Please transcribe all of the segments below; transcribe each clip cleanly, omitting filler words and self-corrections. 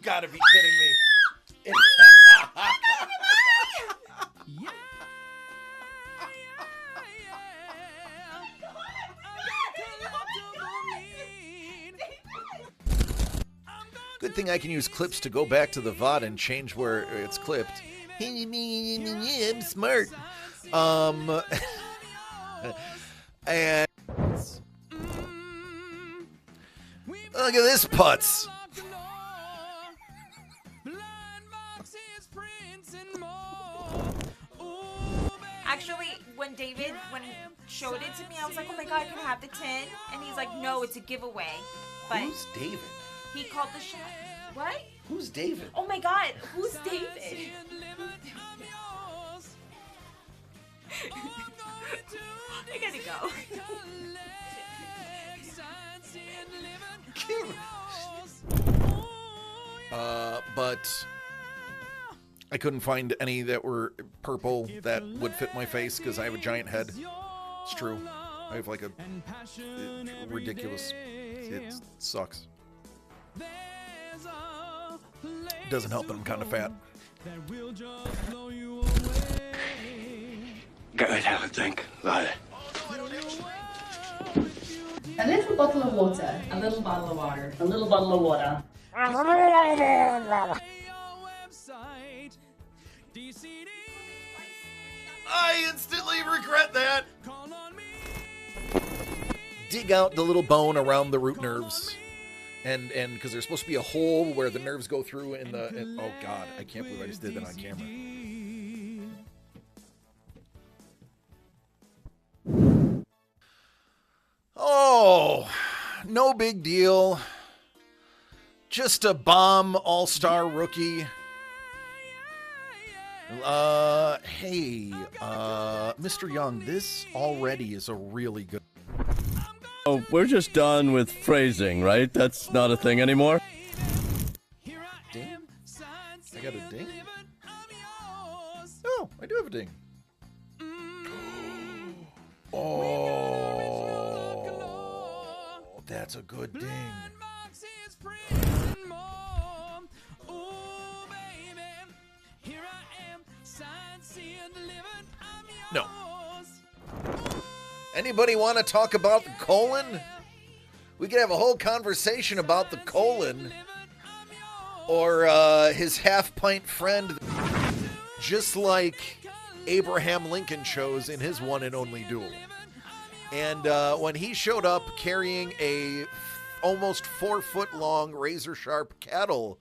gotta be kidding me. Good thing I can use clips to go back to the VOD and change where it's clipped. I'm smart. And look at this putz. Actually, when he showed it to me, I was like, oh my god, can I have the tin? And he's like, no, it's a giveaway. But who's David? He called the shot. What? Who's David? Oh my god, who's David? I gotta go. But I couldn't find any that were purple that would fit my face because I have a giant head. It's true. I have like a ridiculous. It sucks. Doesn't help that I'm kind of fat. Go ahead, have a drink. Right. A little bottle of water. A little bottle of water. A little bottle of water. I instantly regret that. Dig out the little bone around the root nerves. And because there's supposed to be a hole where the nerves go through in the... oh, God. I can't believe I just did that on camera. Oh, no big deal. Just a bomb all-star rookie. Hey, Mr. Young, this already is a really good... Oh, we're just done with phrasing, right? That's not a thing anymore? Ding? I got a ding? Oh, I do have a ding. Oh, that's a good ding. No. Anybody want to talk about the colon? We could have a whole conversation about the colon. Or his half-pint friend. Just like Abraham Lincoln chose in his one and only duel. And when he showed up carrying a almost 4-foot-long razor-sharp cattle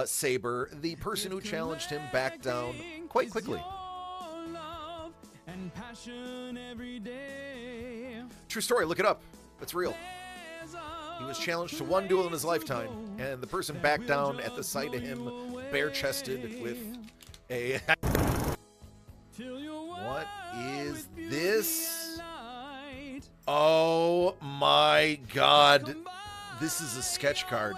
saber, the person who challenged him backed down quite quickly. True story, look it up. It's real. He was challenged to one duel in his lifetime, and the person backed down at the sight of him bare-chested with a... What is this? Oh my god. This is a sketch card.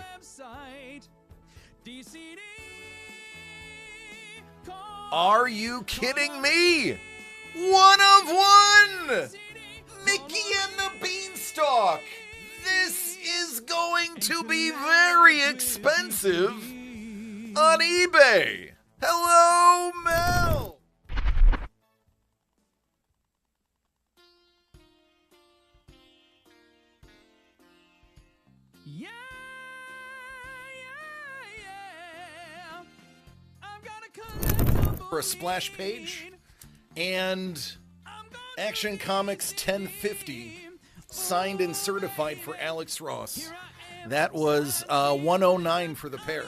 Are you kidding me? One of one! Mickey and the Beanstalk! This is going to be very expensive on eBay! Hello, Mel! Yeah. For a splash page and Action Comics 1050 signed and certified for Alex Ross. That was 109 for the pair.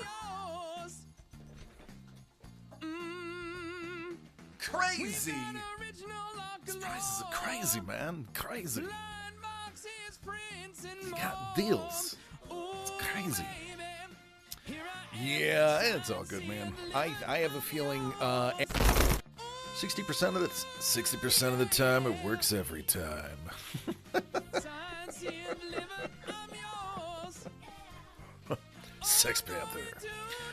Crazy. These prices are crazy, man. Crazy. You got deals. It's crazy. Yeah, it's all good, man. I have a feeling 60% of the time it works every time. Sex Panther.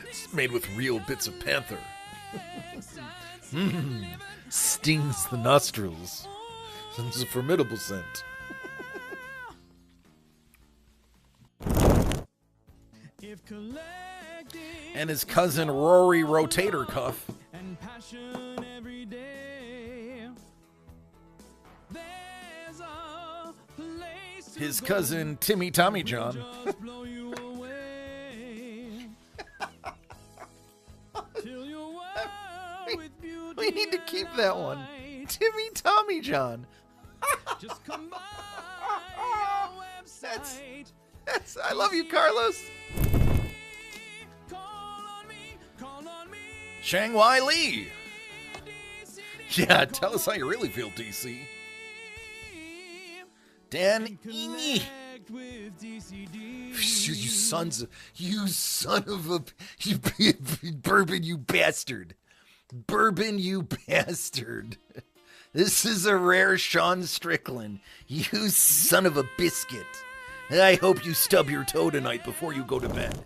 It's made with real bits of panther. Stings the nostrils. It's a formidable scent. And his cousin Rory Rotator Cuff. His cousin Timmy Tommy John. We need to keep that one. Timmy Tommy John. That's I love you, Carlos. Shang-Wai Lee. Yeah, tell us how you really feel, DC. Dan Iny. You son of a Bourbon, you bastard. Bourbon, you bastard. This is a rare Sean Strickland. You son of a biscuit. I hope you stub your toe tonight before you go to bed.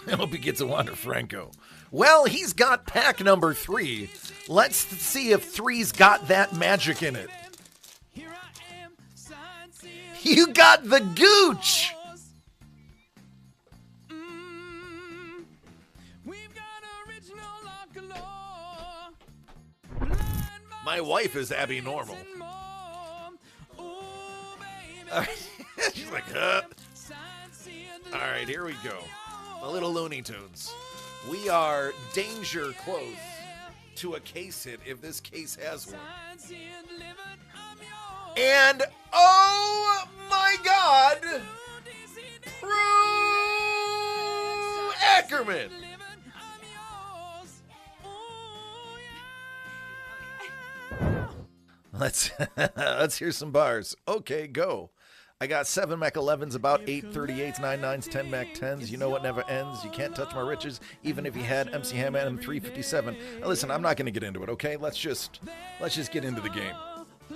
I hope he gets a Wander Franco. Well, he's got pack number 3. Let's see if 3's got that magic in it. You got the Gooch! My wife is Abby Normal. She's like, All right, here we go. A little Looney Tunes. We are danger close to a case hit if this case has one. And, oh my God, Prue Ackerman. Let's hear some bars. Okay, go. I got 7 Mac 11s, about 8 38s, 9 9s, 10 Mac 10s. You know what never ends. You can't touch my riches, even if you had MC Hammer and 357. Now listen, I'm not going to get into it, okay? Let's just get into the game.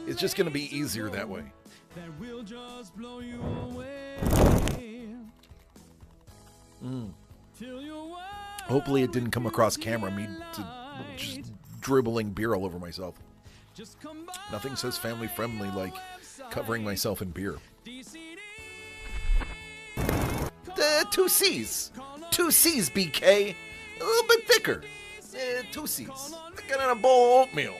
It's just going to be easier that way. Hopefully it didn't come across camera, me just dribbling beer all over myself. Nothing says family friendly like covering myself in beer. 2 C's. 2 C's, BK. A little bit thicker. 2 C's. Thicker than a bowl of oatmeal.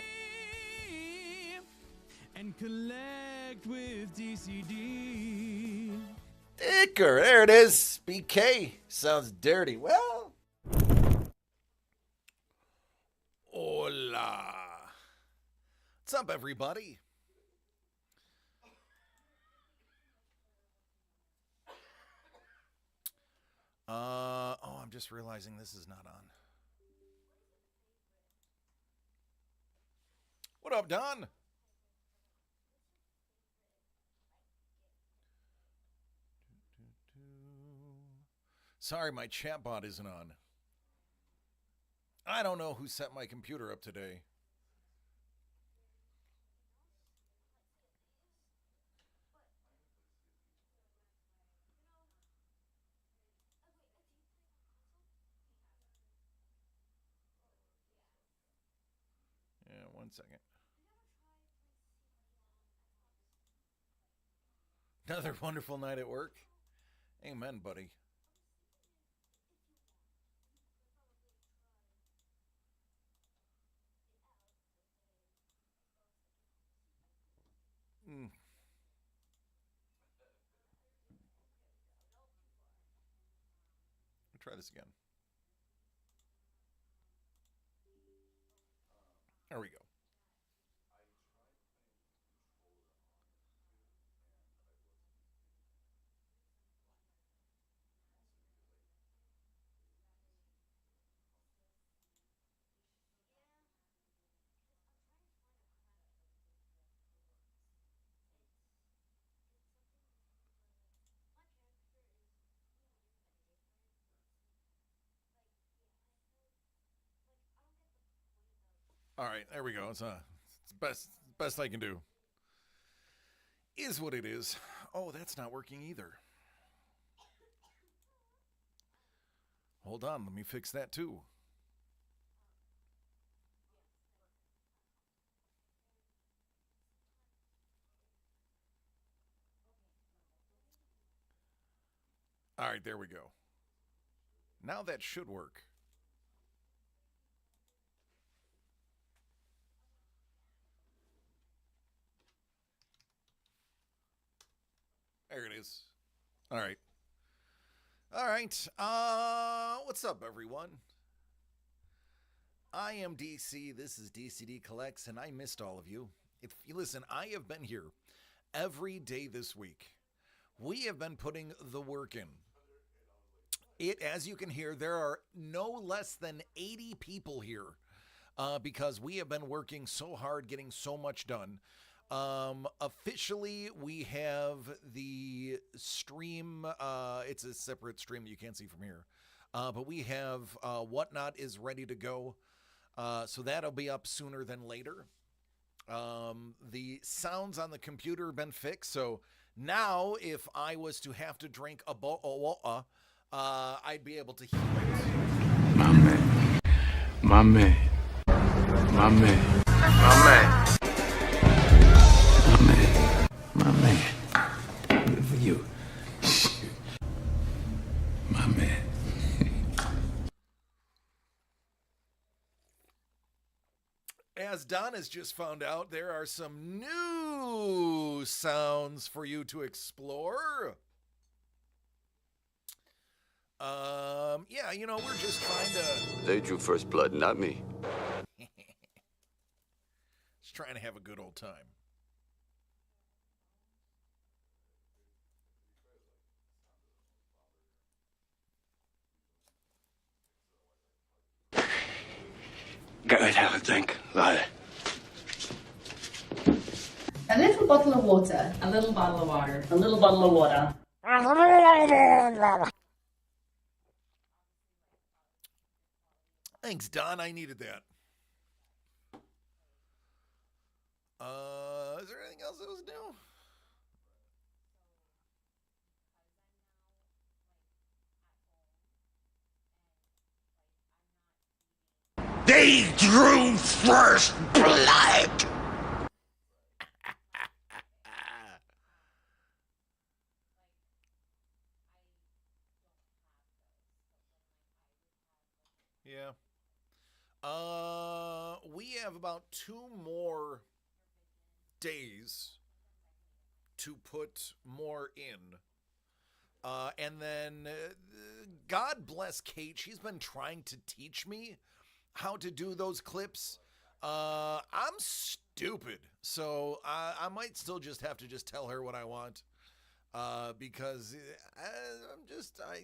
Thicker. There it is. BK. Sounds dirty. Well. Hola. What's up, everybody? Oh, I'm just realizing this is not on. What up, Don? Sorry, my chatbot isn't on. I don't know who set my computer up today. Yeah, 1 second. Another wonderful night at work. Amen, buddy. Try this again. There we go. All right, there we go. It's best I can do. Is what it is. Oh, that's not working either. Hold on, let me fix that too. All right, there we go. Now that should work. There it is. All right. All right. What's up, everyone? I am DC. This is DCD Collects, and I missed all of you. If you listen, I have been here every day this week. We have been putting the work in. As you can hear, there are no less than 80 people here because we have been working so hard, getting so much done. Officially, we have the stream. It's a separate stream that you can't see from here. But we have Whatnot is ready to go. So that'll be up sooner than later. The sounds on the computer have been fixed. So now if I was to have to drink a I'd be able to hear it. My man. My man. My man. My man. My man. My man. Good for you. My man. As Don has just found out, there are some new sounds for you to explore. Yeah, you know, we're just trying to... They drew first blood, not me. Just trying to have a good old time. Go ahead, have a think, Lila. A little bottle of water. A little bottle of water. A little bottle of water. Thanks, Don. I needed that. Is there anything else that was new? They drew first blood! Yeah. We have about 2 more days to put more in. And then, God bless Kate. She's been trying to teach me how to do those clips. I'm stupid. So I might still just have to just tell her what I want. Because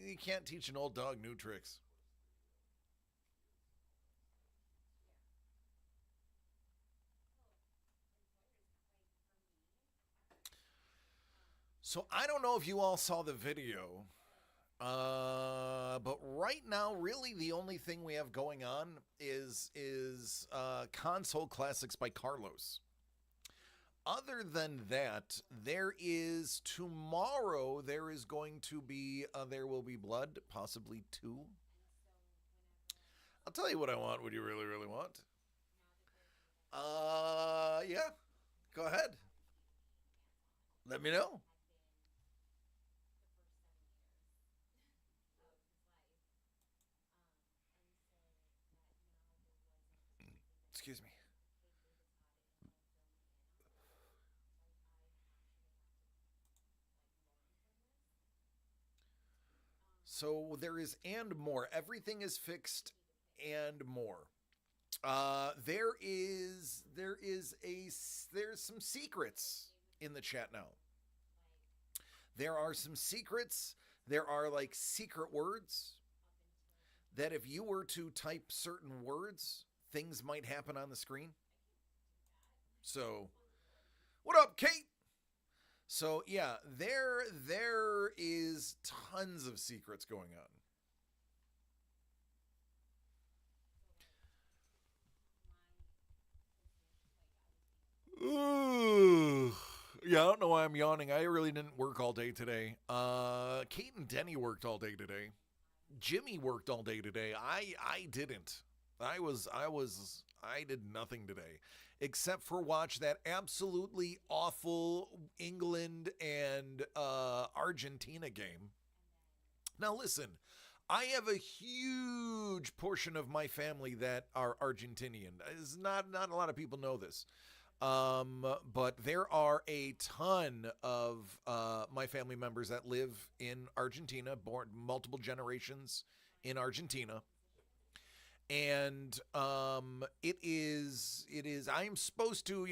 you can't teach an old dog new tricks. So I don't know if you all saw the video, but right now, really the only thing we have going on is Console Classics by Carlos. Other than that, tomorrow there is going to be There Will Be Blood, possibly 2. I'll tell you what I want. What you really, really want? Yeah, go ahead. Let me know. Excuse me. So there is and more. Everything is fixed and more. There's some secrets in the chat now. There are some secrets. There are like secret words that if you were to type certain words, things might happen on the screen. So, what up, Kate? So, yeah, there is tons of secrets going on. Ooh. Yeah, I don't know why I'm yawning. I really didn't work all day today. Kate and Denny worked all day today. Jimmy worked all day today. I didn't. I did nothing today except for watch that absolutely awful England and Argentina game. Now listen, I have a huge portion of my family that are Argentinian. It's not a lot of people know this. But there are a ton of my family members that live in Argentina, born multiple generations in Argentina. And it is I'm supposed to,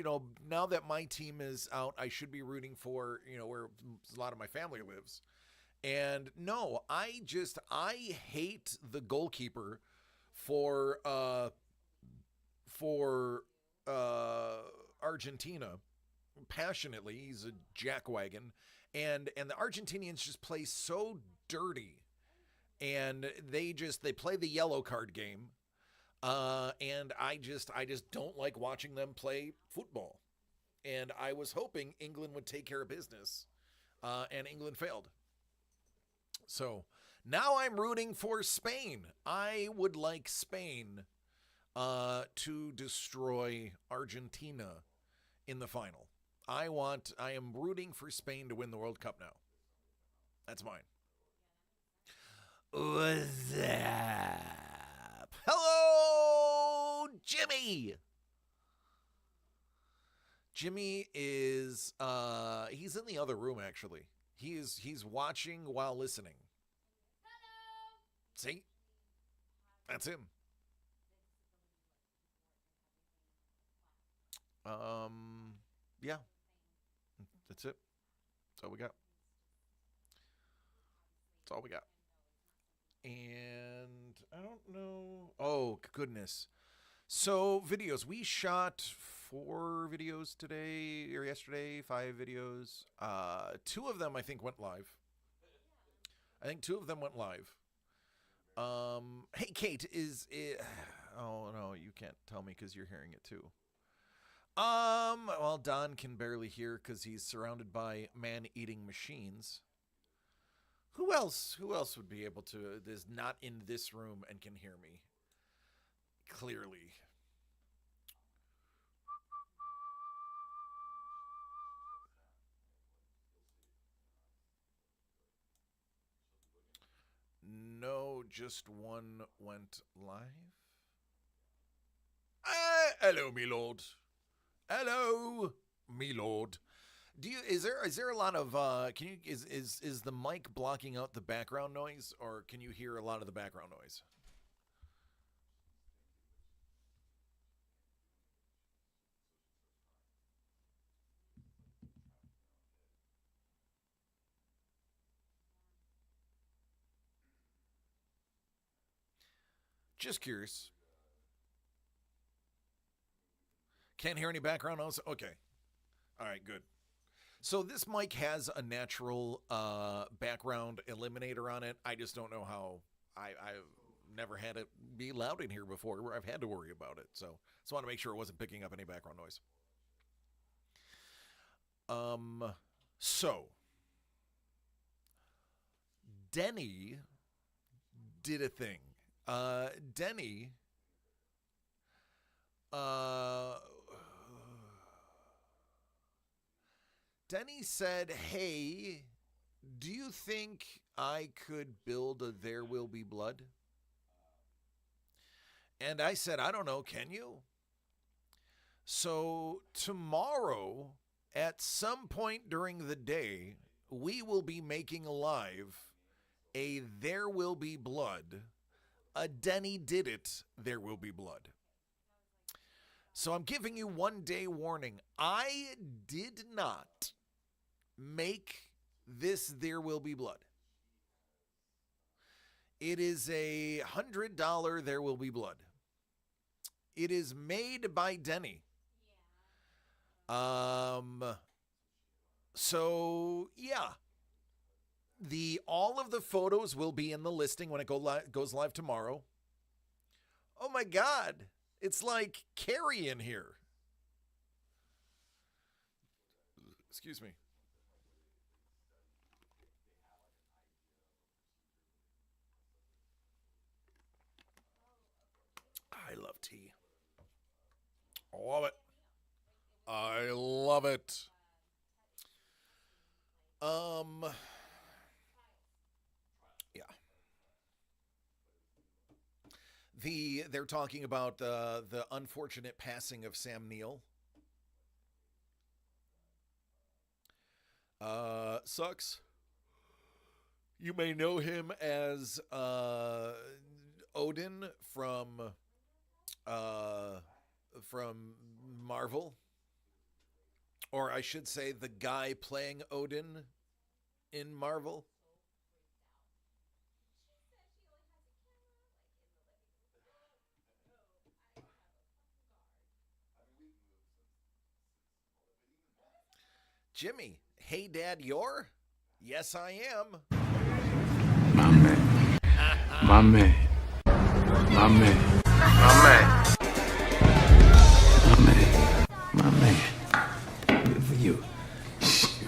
now that my team is out, I should be rooting for, where a lot of my family lives. And no, I hate the goalkeeper for Argentina passionately. He's a jackwagon, and the Argentinians just play so dirty, and they play the yellow card game, and I just don't like watching them play football. And I was hoping England would take care of business, and England failed. So now I'm rooting for Spain. I would like Spain to destroy Argentina in the final. I am rooting for Spain to win the World Cup now. That's mine. What's up? Hello, Jimmy. Jimmy is he's in the other room actually. He's watching while listening. Hello. See? That's him. Yeah. That's it. That's all we got. That's all we got. And I don't know. Oh, goodness. So, videos. We shot 4 videos today or yesterday, 5 videos. 2 of them, I think, went live. Hey, Kate, is it... Oh, no, you can't tell me because you're hearing it, too. Well, Don can barely hear because he's surrounded by man-eating machines. Who else would be able to, is not in this room and can hear me? Clearly. No, just one went live. Hello, me lord. Hello, me lord. Is there a lot of is the mic blocking out the background noise, or can you hear a lot of the background noise? Just curious. Can't hear any background noise? Okay. All right, good. So this mic has a natural background eliminator on it. I just don't know how. I've never had it be loud in here before where I've had to worry about it. So I just want to make sure it wasn't picking up any background noise. So Denny did a thing. Denny Denny said, hey, do you think I could build a There Will Be Blood? And I said, I don't know, can you? So tomorrow, at some point during the day, we will be making live a There Will Be Blood, a Denny Did It, There Will Be Blood. So I'm giving you 1 day warning. I did not make this There Will Be Blood. It is a $100 There Will Be Blood. It is made by Denny. So yeah, all of the photos will be in the listing when it goes live tomorrow. Oh my God, it's like Carrie in here. Excuse me. I love tea. I love it. I love it. Yeah. They're talking about the unfortunate passing of Sam Neill. Sucks. You may know him as Odin from Marvel, or I should say, the guy playing Odin in Marvel. Jimmy, hey Dad, you're? Yes, I am. My man. My man. My man. My man. My man. My man. Good for you.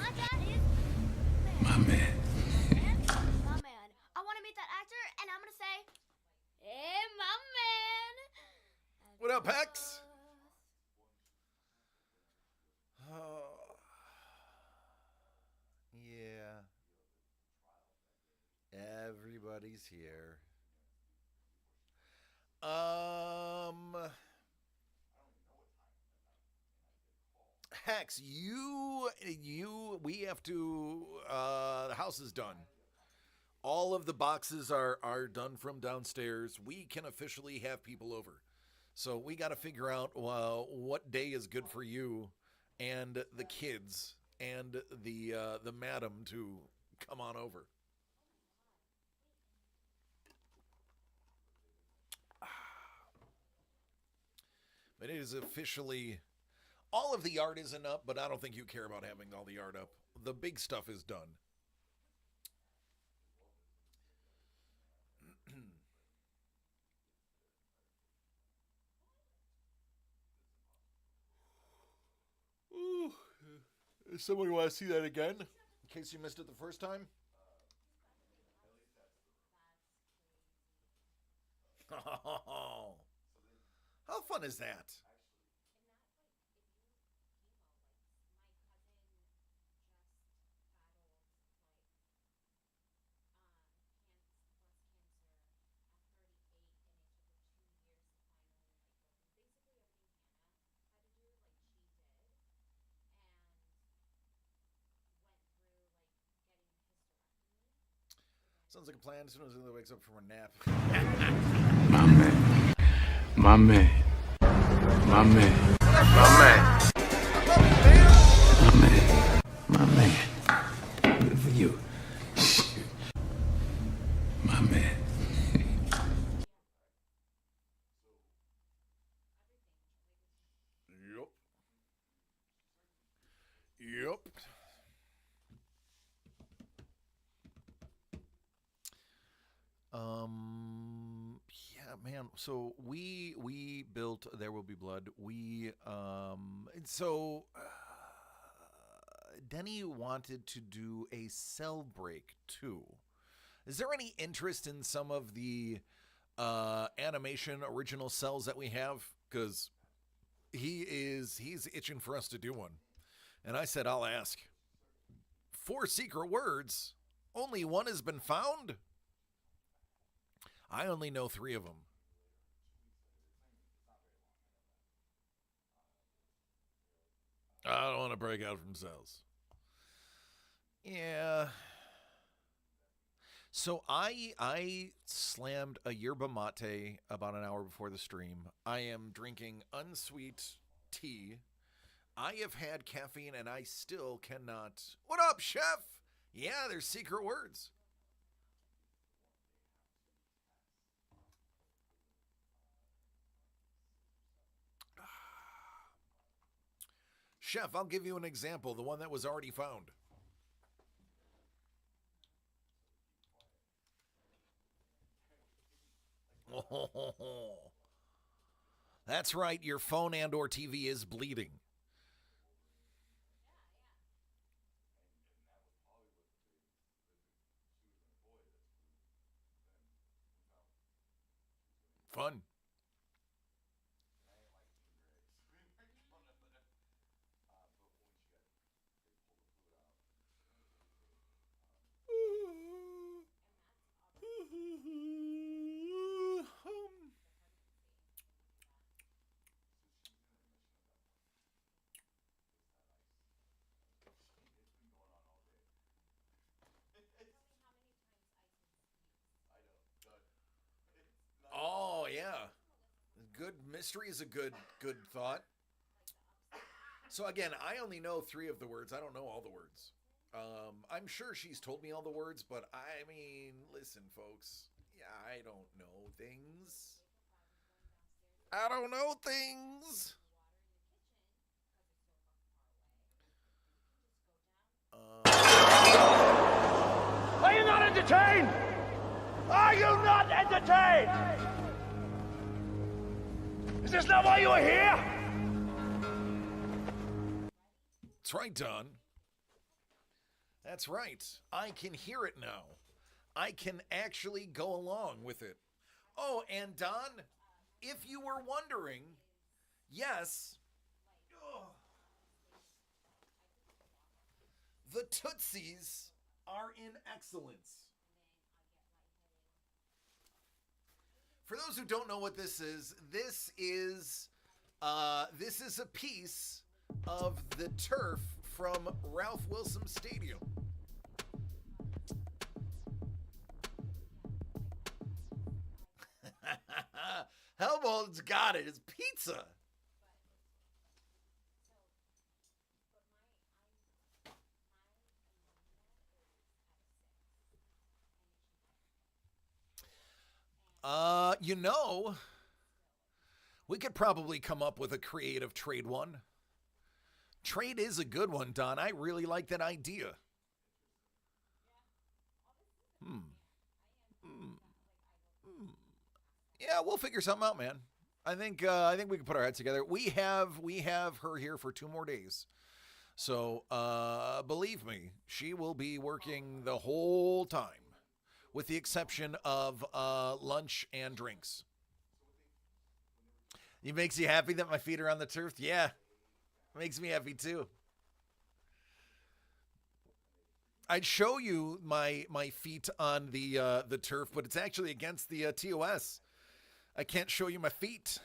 My man. My man. I want to meet that actor, and I'm gonna say, "Hey, my man." What up, Hex? Oh. Yeah. Everybody's here. Hex, we have to, the house is done. All of the boxes are done from downstairs. We can officially have people over. So we got to figure out what day is good for you and the kids and the madam to come on over. But it is officially, all of the art isn't up, but I don't think you care about having all the art up. The big stuff is done. Ooh. Somebody want to see that again? In case you missed it the first time? Oh. How fun is that? Sounds like a plan as soon as he wakes up from a nap. My man. My man. My man. My man. My man. My man. Good for you. My man. Yep. Yeah, man. So we built There Will Be Blood. Denny wanted to do a cell break too. Is there any interest in some of the animation original cells that we have? Because he's itching for us to do one. And I said, I'll ask. 4 secret words. Only one has been found? I only know 3 of them. I don't want to break out from cells. Yeah. So I slammed a yerba mate about an hour before the stream. I am drinking unsweet tea. I have had caffeine and I still cannot. What up, chef? Yeah, there's secret words. Chef, I'll give you an example, the one that was already found. Oh, that's right, your phone and or TV is bleeding. Fun. good. Mystery is a good thought. So again, I only know 3 of the words. I don't know all the words. I'm sure she's told me all the words, but I mean, listen, folks. Yeah, I don't know things. I don't know things. Are you not entertained? Are you not entertained? Is this not why you are here? That's right, Don. That's right. I can hear it now. I can actually go along with it. Oh, and Don, if you were wondering, yes, the Tootsies are in excellence. For those who don't know what this is a piece of the turf from Ralph Wilson Stadium. Hellbold's got it. It's pizza. We could probably come up with a creative trade one. Trade is a good one, Don. I really like that idea. Yeah, we'll figure something out, man. I think we can put our heads together. We have her here for 2 more days. So, believe me, she will be working the whole time, with the exception of lunch and drinks. It makes you happy that my feet are on the turf? Yeah, it makes me happy too. I'd show you my feet on the turf, but it's actually against the TOS. I can't show you my feet.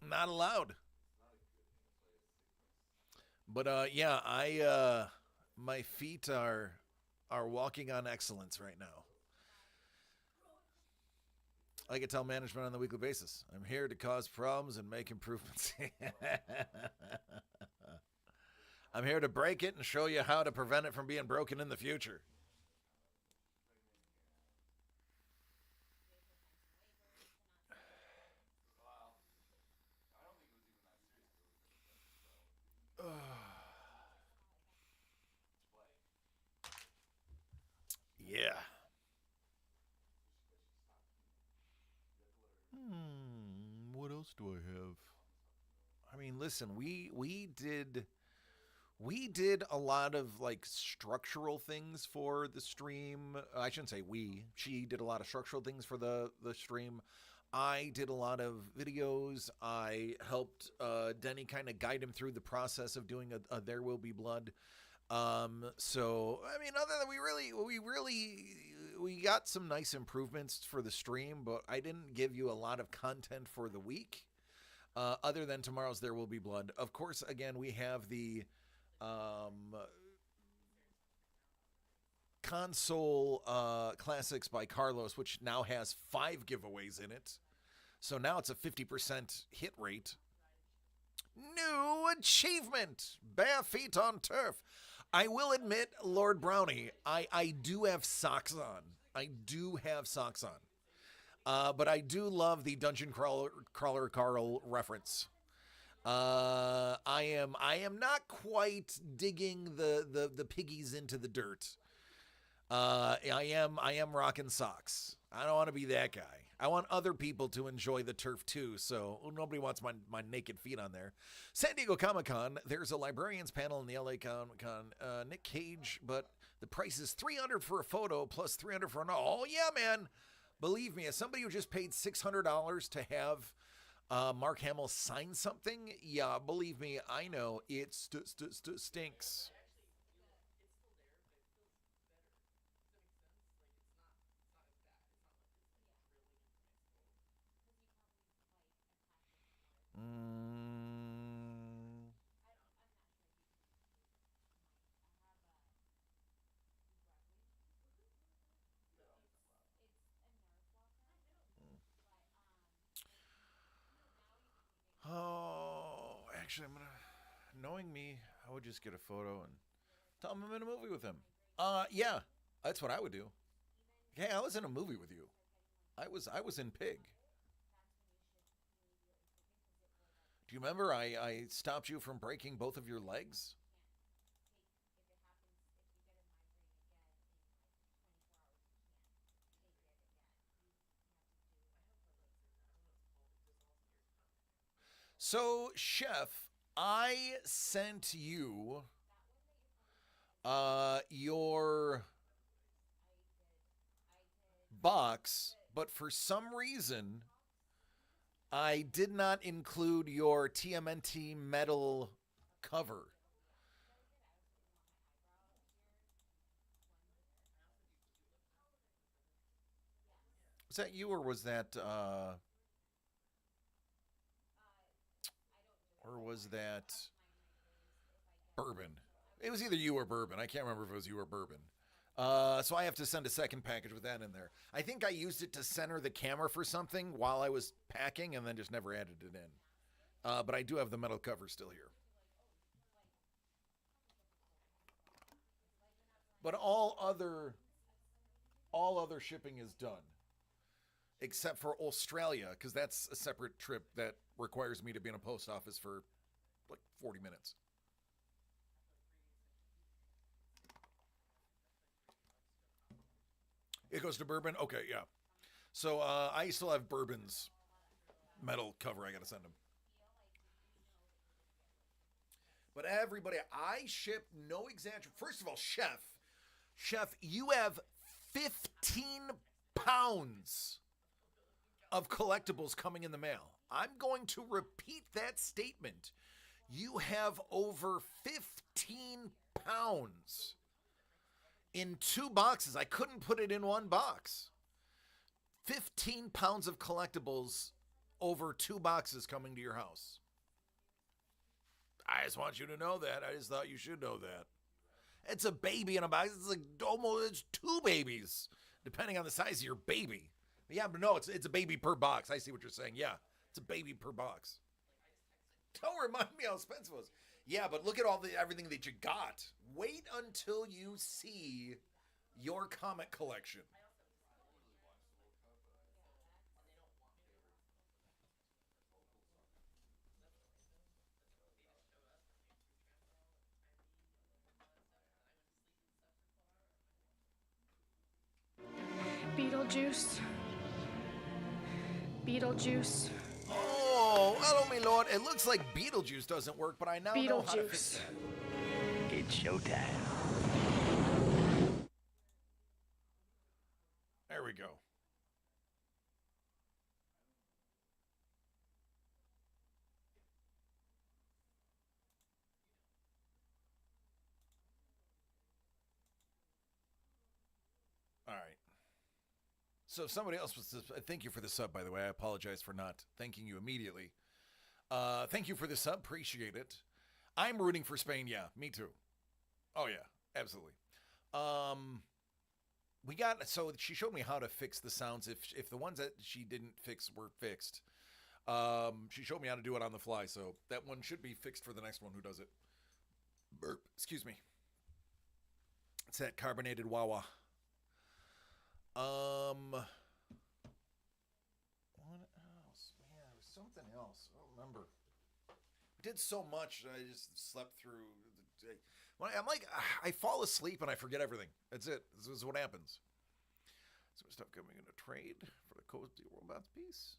Not allowed. But yeah, my feet are walking on excellence right now. I can tell management on the weekly basis. I'm here to cause problems and make improvements. I'm here to break it and show you how to prevent it from being broken in the future. Yeah. What else do I have? I mean, listen, we did a lot of like structural things for the stream. I shouldn't say we. She did a lot of structural things for the stream. I did a lot of videos. I helped Denny kind of guide him through the process of doing a There Will Be Blood. So I mean, other than we got some nice improvements for the stream, but I didn't give you a lot of content for the week, other than tomorrow's There Will Be Blood. Of course, again, we have the console classics by Carlos, which now has 5 giveaways in it. So now it's a 50% hit rate. New achievement, bare feet on turf. I will admit, Lord Brownie, I do have socks on. I do have socks on. But I do love the Dungeon Crawler Carl reference. I am not quite digging the piggies into the dirt. I am rocking socks. I don't want to be that guy. I want other people to enjoy the turf too, so nobody wants my naked feet on there. San Diego Comic-Con, there's a librarians panel in the LA Comic-Con. Nick Cage, but the price is $300 for a photo plus $300 for an... Oh, yeah, man. Believe me, as somebody who just paid $600 to have Mark Hamill sign something, yeah, believe me, I know it stinks. Actually, I'm gonna. Knowing me, I would just get a photo and tell him I'm in a movie with him. Yeah, that's what I would do. Hey, I was in a movie with you. I was in Pig. Do you remember I stopped you from breaking both of your legs? So, Chef, I sent you your box, but for some reason, I did not include your TMNT metal cover. Was that you, or was that Bourbon? It was either you or Bourbon. I can't remember if it was you or Bourbon. So I have to send a second package with that in there. I think I used it to center the camera for something while I was packing and then just never added it in. But I do have the metal cover still here. But all other shipping is done. Except for Australia, because that's a separate trip that requires me to be in a post office for like 40 minutes. It goes to Bourbon? Okay, yeah. So I still have Bourbon's metal cover I got to send him. But everybody, I ship, no exaggeration. First of all, Chef, you have 15 pounds of collectibles coming in the mail. I'm going to repeat that statement. You have over 15 pounds in 2 boxes. I couldn't put it in 1 box. 15 pounds of collectibles over 2 boxes coming to your house. I just want you to know that. I just thought you should know that. It's a baby in a box. It's like almost, it's 2 babies, depending on the size of your baby. Yeah, but no, it's a baby per box. I see what you're saying. Yeah, it's a baby per box. Don't remind me how expensive it was. Yeah, but look at everything that you got. Wait until you see your comic collection. Beetlejuice. Beetlejuice. Oh, hello, me lord. It looks like Beetlejuice doesn't work, but I now know how to fix it. It's showtime. There we go. All right. So if somebody else was to, thank you for the sub, by the way. I apologize for not thanking you immediately. Thank you for the sub. Appreciate it. I'm rooting for Spain. Yeah, me too. Oh, yeah, absolutely. So she showed me how to fix the sounds if the ones that she didn't fix were fixed. She showed me how to do it on the fly, so that one should be fixed for the next one who does it. Burp. Excuse me. It's that carbonated Wawa. What else? Man, there was something else. I don't remember. We did so much, I just slept through the day. I'm like, I fall asleep and I forget everything. That's it. This is what happens. Some stuff coming in a trade for the Cozy Robots piece.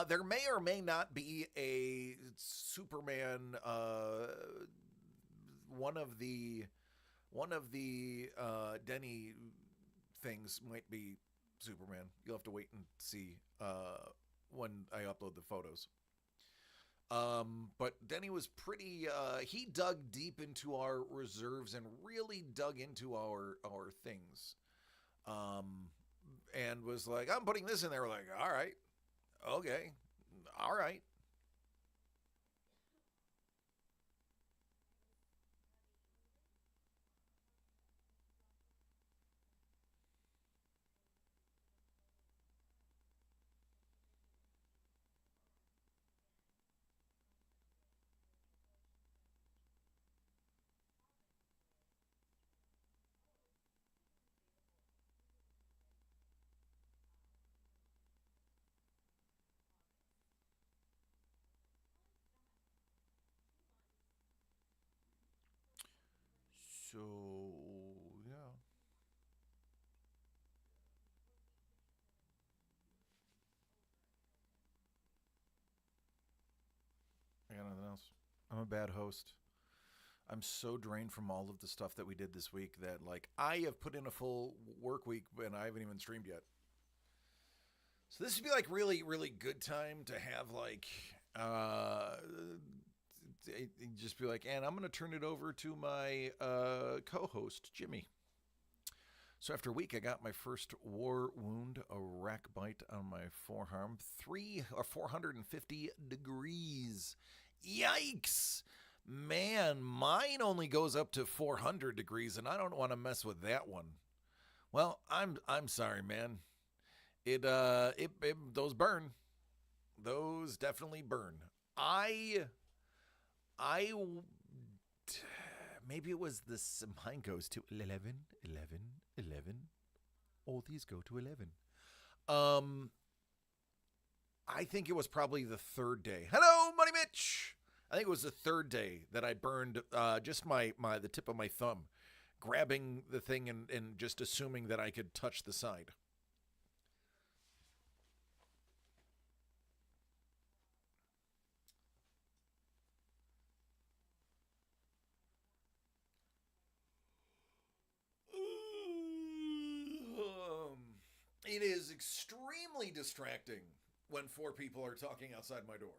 There may or may not be a Superman. One of the Denny things might be Superman. You'll have to wait and see when I upload the photos. But Denny was pretty, he dug deep into our reserves and really dug into our things. And was like, I'm putting this in there. We're like, all right, okay, all right. So, yeah. I got nothing else. I'm a bad host. I'm so drained from all of the stuff that we did this week that, like, I have put in a full work week and I haven't even streamed yet. So this would be, like, really, really good time to have, like, just be like, and I'm going to turn it over to my co-host, Jimmy. So after a week, I got my first war wound, a rack bite on my forearm, 450 degrees. Yikes! Man, mine only goes up to 400 degrees, and I don't want to mess with that one. Well, I'm sorry, man. It those burn. Those definitely burn. Maybe it was this. Mine goes to 11. All these go to 11. I think it was probably the third day. Hello, Money Mitch. I think it was the third day that I burned just the tip of my thumb, grabbing the thing and just assuming that I could touch the side. It is extremely distracting when 4 people are talking outside my door.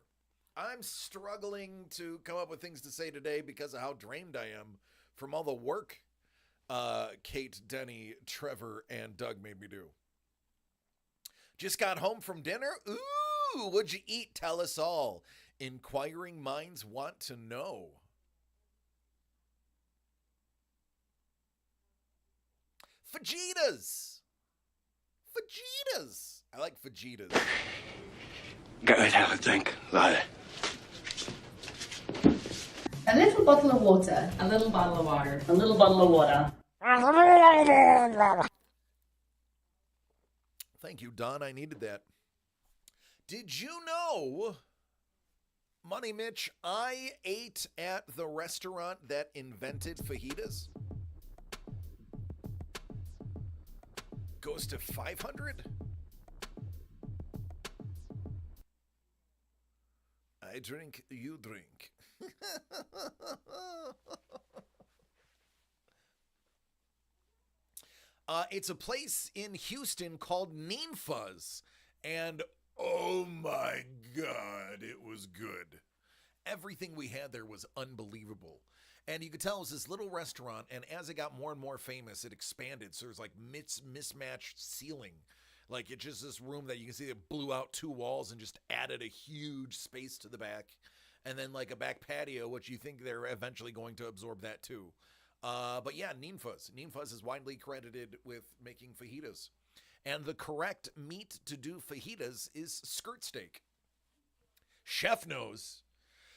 I'm struggling to come up with things to say today because of how drained I am from all the work Kate, Denny, Trevor, and Doug made me do. Just got home from dinner? Ooh, what'd you eat? Tell us all. Inquiring minds want to know. Fajitas! Fajitas! I like fajitas. Go ahead, have a drink, Lyle. A little bottle of water. A little bottle of water. A little bottle of water. Thank you, Don. I needed that. Did you know, Money Mitch, I ate at the restaurant that invented fajitas? Goes to 500? I drink, you drink. It's a place in Houston called Ninfa's, and oh my God, it was good. Everything we had there was unbelievable. And you could tell it was this little restaurant, and as it got more and more famous, it expanded. So there's like mismatched ceiling. Like it's just this room that you can see that blew out 2 walls and just added a huge space to the back. And then like a back patio, which you think they're eventually going to absorb that too. But yeah, Ninfa's. Ninfa's is widely credited with making fajitas. And the correct meat to do fajitas is skirt steak. Chef knows.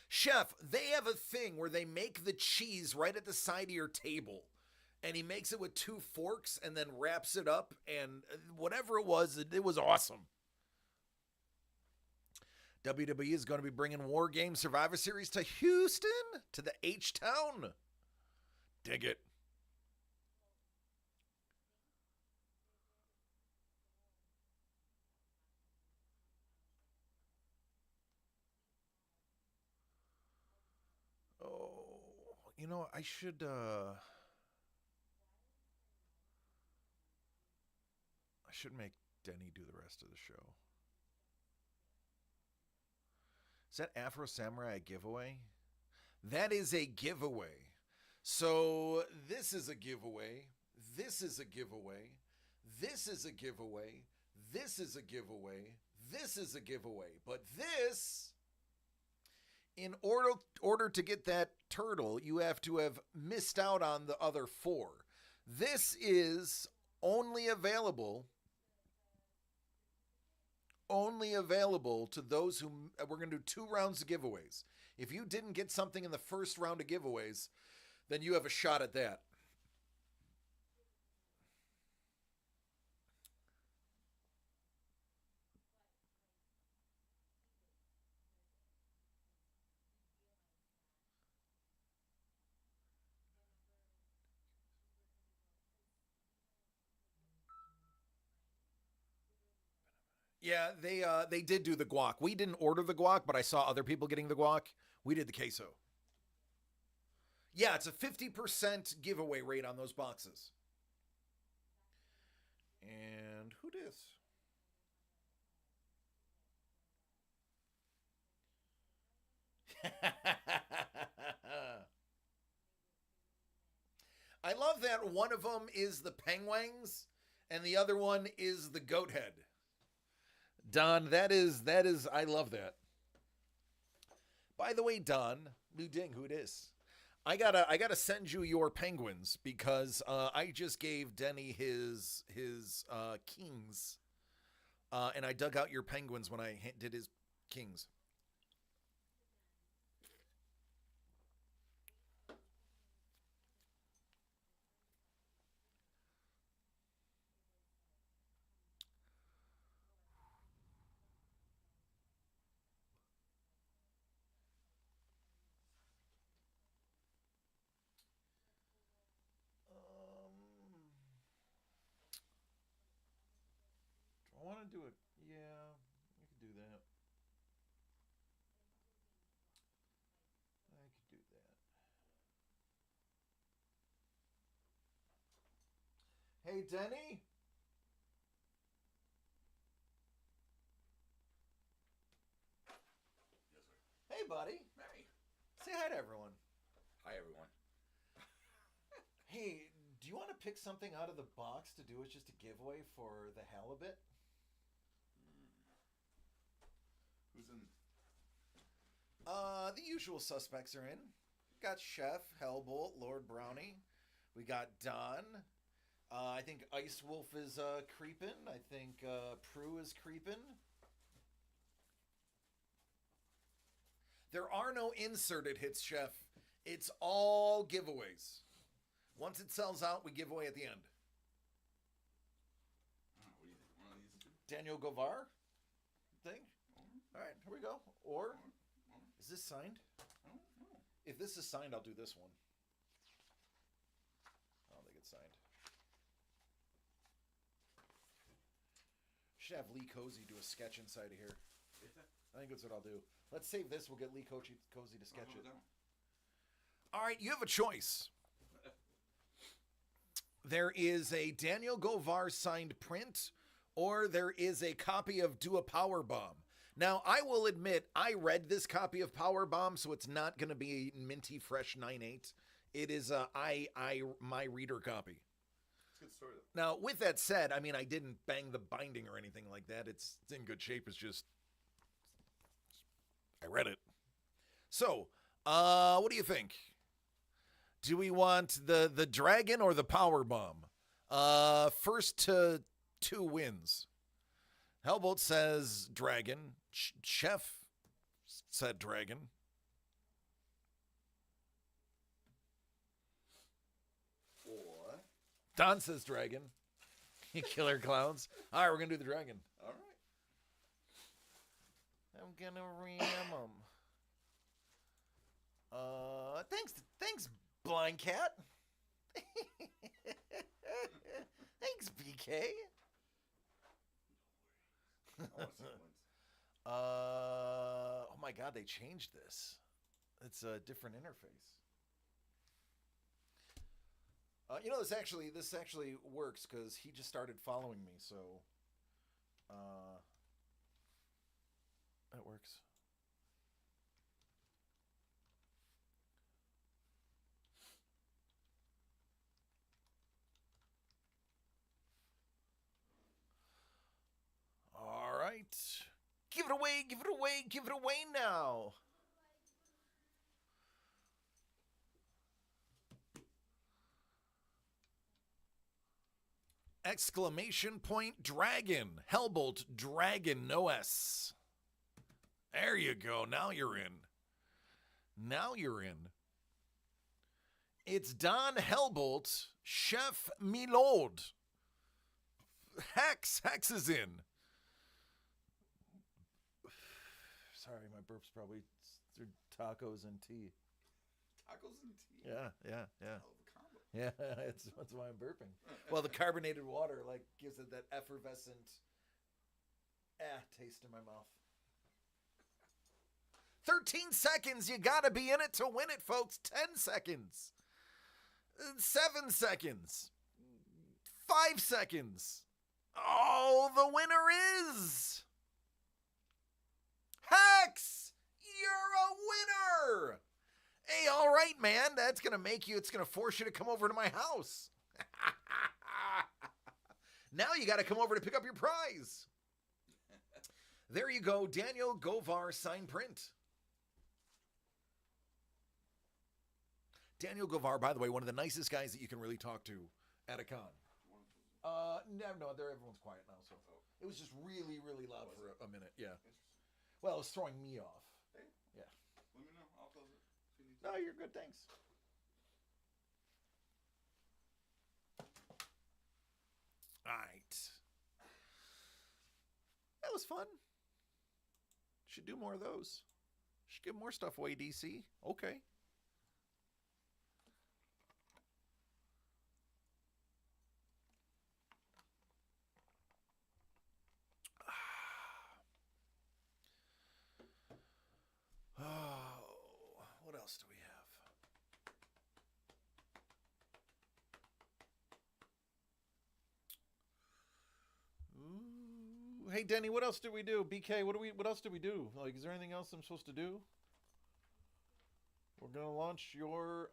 Chef, they have a thing where they make the cheese right at the side of your table. And he makes it with 2 forks and then wraps it up. And whatever it was awesome. WWE is going to be bringing War Games Survivor Series to Houston, to the H-Town. Dig it. Oh, you know, I should make Denny do the rest of the show. Is that Afro Samurai a giveaway? That is a giveaway. So this is a giveaway. This is a giveaway. This is a giveaway. This is a giveaway. This is a giveaway. But this, in order to get that turtle, you have to have missed out on the other 4. This is only available to those who, we're going to do 2 rounds of giveaways. If you didn't get something in the first round of giveaways, then you have a shot at that. Yeah, they did do the guac. We didn't order the guac, but I saw other people getting the guac. We did the queso. Yeah, it's a 50% giveaway rate on those boxes. And who dis? I love that one of them is the penguins and the other one is the goat head. Don, that is I love that. By the way, Don, new ding, who it is? I gotta send you your penguins because I just gave Denny his kings, and I dug out your penguins when I did his kings. I want to do it. Yeah, I could do that. I could do that. Hey, Denny? Yes, sir. Hey, buddy. Hey. Say hi to everyone. Hi, everyone. Hey, do you want to pick something out of the box to do as just a giveaway for the halibut? Who's in? The usual suspects are in. Got Chef, Hellbolt, Lord Brownie. We got Don. I think Ice Wolf is creeping. I think Prue is creeping. There are no inserted hits, Chef. It's all giveaways. Once it sells out, we give away at the end. What do you think? One of these two? Daniel Govar? Think? All right, here we go. Or, is this signed? I don't know. If this is signed, I'll do this one. I don't think it's signed. Should have Lee Cozy do a sketch inside of here. I think that's what I'll do. Let's save this. We'll get Lee Cozy to sketch it. All right, you have a choice. There is a Daniel Govar signed print, or there is a copy of Do a Power Bomb. Now, I will admit, I read this copy of Power Bomb, so it's not going to be minty fresh 9.8. It is my reader copy. It's a good story, though. Now, with that said, I mean, I didn't bang the binding or anything like that. It's in good shape. It's just, I read it. So, what do you think? Do we want the dragon or the power bomb? First to 2 wins. Hellbolt says dragon. Chef said dragon. Or Don says dragon. You killer clowns. All right, we're going to do the dragon. all right. I'm going to ram them. Thanks, Blind Cat. Thanks, BK. I want to see who wins. Oh my God, they changed this. It's a different interface. This actually works because he just started following me, so that works. All right. Give it away, give it away, give it away now. Exclamation point dragon. Hellbolt dragon, no S. There you go. Now you're in. Now you're in. It's Don Hellbolt, Chef Milord. Hex is in. Sorry, my burp's probably through tacos and tea. Tacos and tea. Yeah. Hell of a combo. Yeah, that's why I'm burping. Well, the carbonated water gives it that effervescent taste in my mouth. 13 seconds. You got to be in it to win it, folks. 10 seconds. 7 seconds. 5 seconds. Oh, the winner is Hex. You're a winner. Hey, all right, man. That's going to make you, it's going to force you to come over to my house. Now you got to come over to pick up your prize. There you go. Daniel Govar sign print. Daniel Govar, by the way, one of the nicest guys that you can really talk to at a con. No, everyone's quiet now, so it was just really, really loud for a minute. Yeah. Well, it was throwing me off. Hey, Yeah. let me know. I'll close it. If you need No, you're good. Thanks. All right. That was fun. Should do more of those. Should give more stuff away, DC. Okay. Oh, what else do we have? Ooh. Hey Denny, what else did we do? BK, what else did we do? Like, is there anything else I'm supposed to do? We're gonna launch your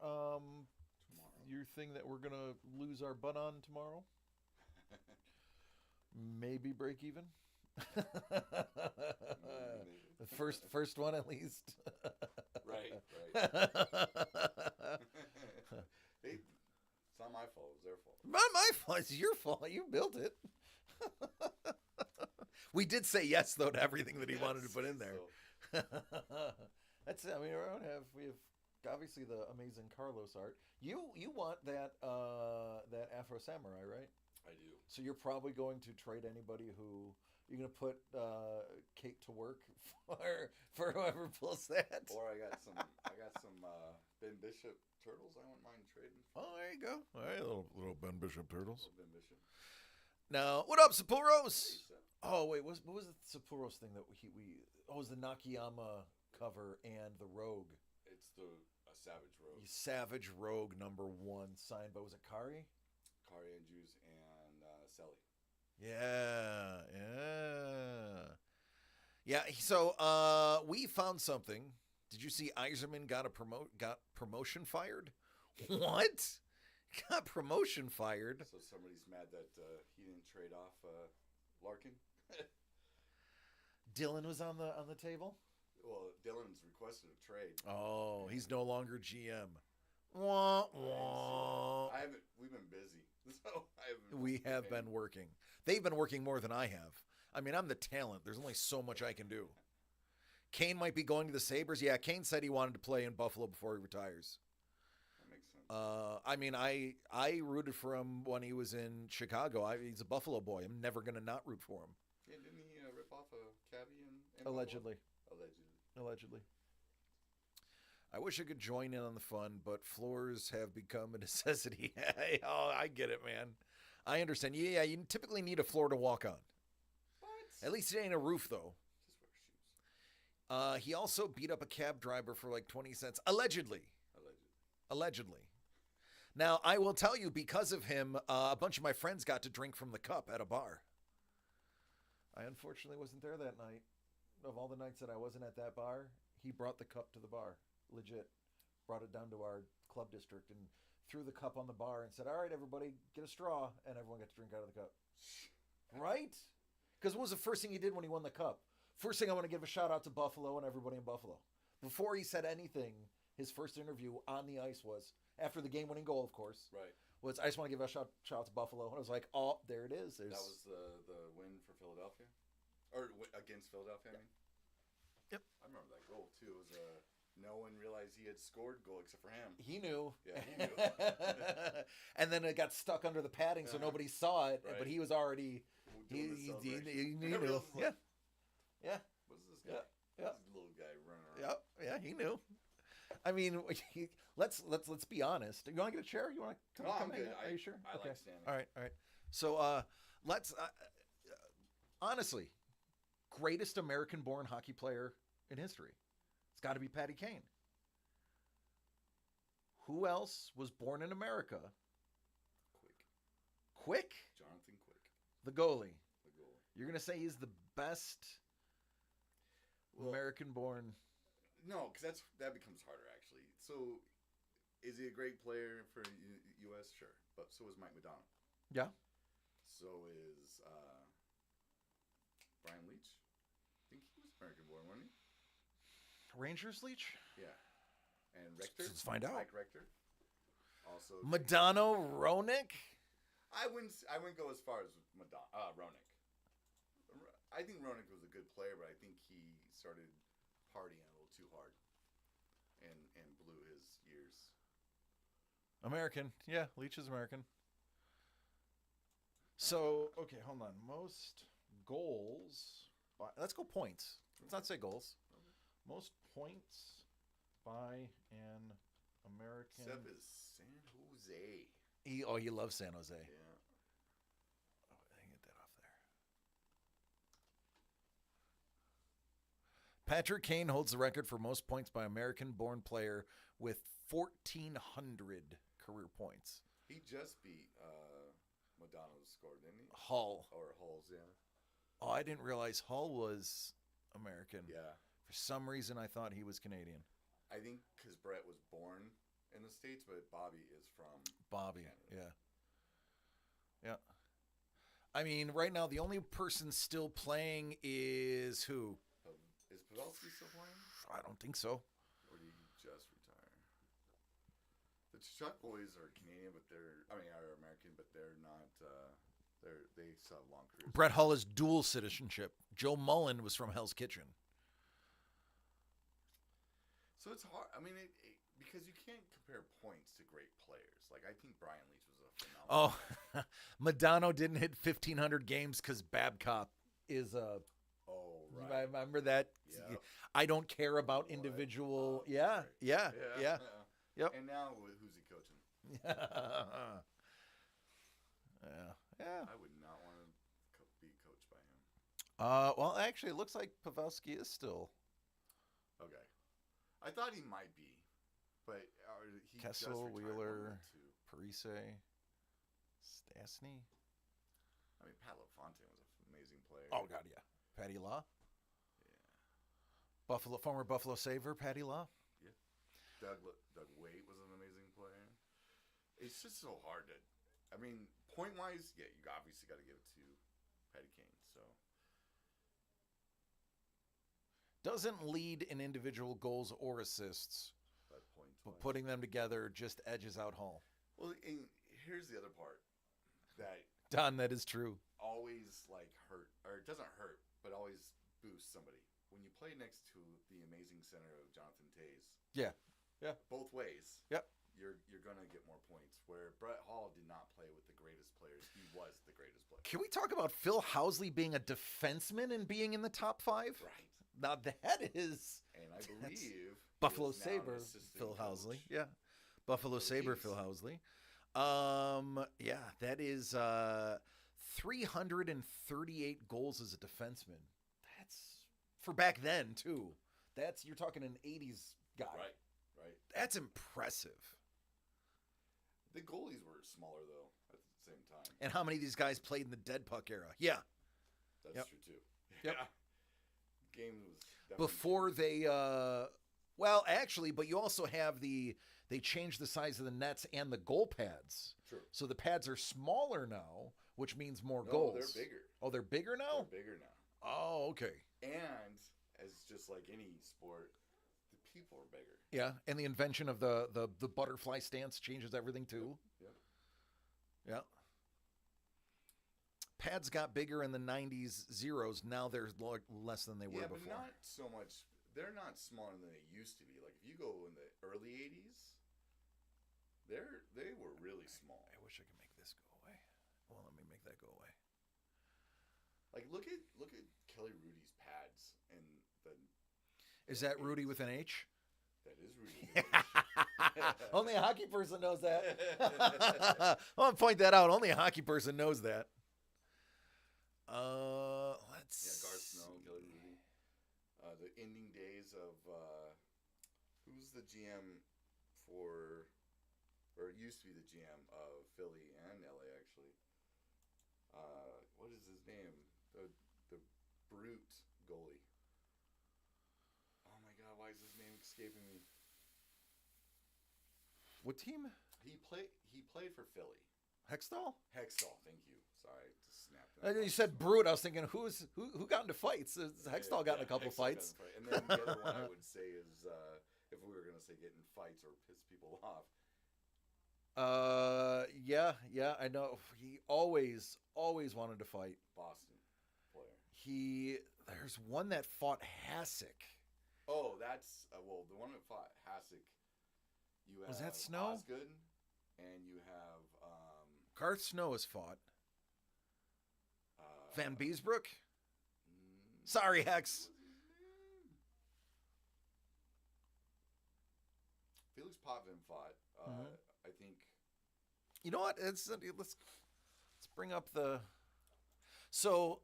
your thing that we're gonna lose our butt on tomorrow. Maybe break even. The first one at least. Right. Hey, it's not my fault. It was their fault. Not my fault. It's your fault. You built it. We did say yes though to everything that he wanted to put in there. So, That's it. I mean, we have obviously the amazing Carlos art. You want that that Afro Samurai, right? I do. So you're probably going to trade anybody who you're going to put Kate to work for whoever pulls that. Or I got some Ben Bishop turtles I wouldn't mind trading. Oh, there you go. All right, little Ben Bishop turtles. Little Ben Bishop. Now, what up, Sapuros? Hey, Seth. Oh wait, what was the Sapuros thing that we? Oh, it was the Nakayama cover and the Rogue. It's a Savage Rogue. Savage Rogue #1 signed by, was it Kari? Kari Andrews and Selly. Yeah. So we found something. Did you see Iserman got promotion fired? What? Got promotion fired? So somebody's mad that he didn't trade off Larkin. Dylan was on the table. Well, Dylan's requested a trade. Oh, he's no longer GM. Wah, wah. We've been busy, so I haven't. We have been working. They've been working more than I have. I mean, I'm the talent. There's only so much I can do. Kane might be going to the Sabres. Yeah, Kane said he wanted to play in Buffalo before he retires. That makes sense. I mean, I rooted for him when he was in Chicago. He's a Buffalo boy. I'm never going to not root for him. Yeah, didn't he rip off a cabbie in Allegedly. Buffalo? Allegedly. I wish I could join in on the fun, but floors have become a necessity. Oh, I get it, man. I understand. Yeah, you typically need a floor to walk on. What? At least it ain't a roof, though. Just wear shoes. He also beat up a cab driver for like 20 cents. Allegedly. Now, I will tell you, because of him, a bunch of my friends got to drink from the cup at a bar. I unfortunately wasn't there that night. Of all the nights that I wasn't at that bar, he brought the cup to the bar. Legit. Brought it down to our club district and threw the cup on the bar and said, all right, everybody, get a straw. And everyone got to drink out of the cup. Right? Because what was the first thing he did when he won the cup? First thing, I want to give a shout out to Buffalo and everybody in Buffalo. Before he said anything, his first interview on the ice was, after the game-winning goal, of course, Right. was, I just want to give a shout out to Buffalo. And I was like, oh, there it is. That was the win for Philadelphia? Or against Philadelphia, I mean? Yep. I remember that goal, too. It was no one realized he had scored goal except for him. He knew. Yeah, he knew. And then it got stuck under the padding, so nobody saw it. Right. But he was already. Doing the He celebration. knew. Everybody else was like, Yeah. What's this guy? Yeah. This little guy running around. Yeah, he knew. I mean, let's be honest. You want to get a chair? You want to No, I'm hang good. out? Are you sure? I like standing. All right. So let's honestly, greatest American-born hockey player in history. It's got to be Patty Kane. Who else was born in America? Quick? Jonathan Quick. The goalie. The goal. You're going to say he's the best American-born... No, because that becomes harder, actually. So, is he a great player for U.S.? Sure. But so is Mike Modano. Yeah. So is Brian Leach. I think he was American-born, wasn't he? Rangers Leach? Yeah. And Rector. Let's find out. Mike Rector. Also. Modano Roenick? I wouldn't go as far as Roenick. I think Roenick was a good player, but I think he started partying a little too hard and blew his years. American. Yeah, Leach is American. So, okay, hold on. Most goals let's go points. Let's not say goals. Most points by an American. Sep is San Jose. He loves San Jose. Yeah. Oh, I can get that off there. Patrick Kane holds the record for most points by American-born player with 1,400 career points. He just beat Modano's score, didn't he? Hull. Or Hull's, yeah. Oh, I didn't realize Hull was American. Yeah. For some reason, I thought he was Canadian. I think because Brett was born in the States, but Bobby is from Bobby, Canada. yeah. I mean, right now, the only person still playing is who? Is Pavelski still playing? I don't think so. Or did he just retire? The Chuck boys are Canadian, but are American, but they're not. They still have long careers. Brett Hull is dual citizenship. Joe Mullen was from Hell's Kitchen. So it's hard. I mean, because you can't compare points to great players. Like, I think Brian Leach was a phenomenal player. Madonna didn't hit 1,500 games because Babcock is a... Oh, I right. remember that. Yep. I don't care about individual... Yeah. Yep. And now, who's he coaching? Yeah. I would not want to be coached by him. Well, actually, it looks like Pavelski is still... Okay. I thought he might be, but he Kessel, just retired Wheeler, 1 Parise, Stastny. I mean, Pat LaFontaine was an amazing player. Oh, God, yeah. Patty Law. Yeah. Former Buffalo Saver, Patty Law. Yeah. Doug Waite was an amazing player. It's just so hard to... I mean, point-wise, yeah, you obviously got to give it to Patty Kane, so... Doesn't lead in individual goals or assists, but putting them together just edges out Hall. Well, and here's the other part that Don, that is true. always hurt, or it doesn't hurt, but always boosts somebody. When you play next to the amazing center of Jonathan Toews, Yeah. both ways, Yep. you're gonna get more points. Where Brett Hall did not play with the greatest players, he was the greatest player. Can we talk about Phil Housley being a defenseman and being in the top 5? Right. Now that is... And I believe Buffalo he is now an Sabre, assistant Phil coach. Housley. Yeah. Buffalo For the Sabre, Kings. Phil Housley. Yeah, that is 338 goals as a defenseman. That's for back then too. You're talking an 80s guy. Right. That's impressive. The goalies were smaller though at the same time. And how many of these guys played in the dead puck era? Yeah. That's Yep. true too. Yep. Yeah. Game was definitely Before they well, actually, but you also have they changed the size of the nets and the goal pads. True. So the pads are smaller now, which means more No, goals. they're bigger. Oh, they're bigger now? They're bigger now. Oh, okay. And as just like any sport, the people are bigger. Yeah, and the invention of the butterfly stance changes everything too. Yep. Yeah. Pads got bigger in the 90s zeros. Now they're less than they were Yeah, before. but not so much. They're not smaller than they used to be. Like if you go in the early 80s, they were really small. I wish I could make this go away. Well, let me make that go away. Like look at Kelly Rudy's pads and the Is that Rudy with an H? that is Rudy. Only a hockey person knows that. I want to point that out. Only a hockey person knows that. Let's. Yeah, Garth Snow, Kelly the ending days of who's the GM for, or it used to be the GM of Philly and LA actually. What is his name? The brute goalie. Oh my God, why is his name escaping me? What team? He played for Philly. Hextall? Hextall, thank you. Sorry, just snapped. You said brute. I was thinking, who got into fights? Hextall got in a couple Hextall fights. And then the other one I would say is, if we were going to say get in fights or piss people off. Yeah, I know. He always wanted to fight. Boston player. There's one that fought Hasek. Oh, that's, well, the one that fought Hasek, you have Was that Snow? Osgood, and you have, Garth Snow has fought. Van Beesbrook? Sorry, Hex. Felix Potvin fought, I think. You know what? Let's bring up the. So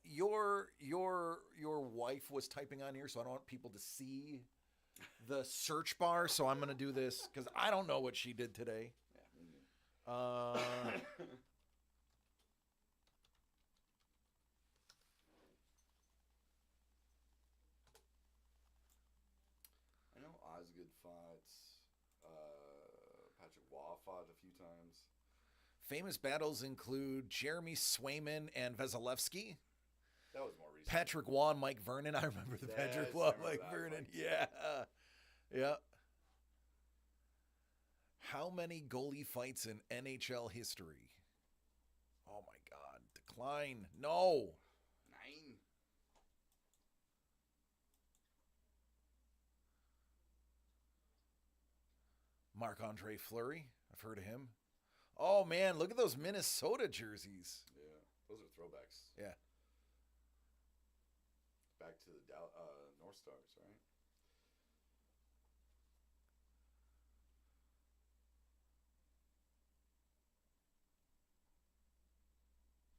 your wife was typing on here, so I don't want people to see the search bar. So I'm gonna do this because I don't know what she did today. Yeah, I know Osgood fought. Patrick Waugh fought a few times. Famous battles include Jeremy Swayman and Vasilevsky. That was more recent. Patrick Waugh and Mike Vernon. I remember the Patrick Waugh, Mike Vernon. Yeah. How many goalie fights in NHL history? Oh my God. Decline. No. 9. Marc-Andre Fleury. I've heard of him. Oh man, look at those Minnesota jerseys. Yeah, those are throwbacks. Yeah. Back to the North Stars, right?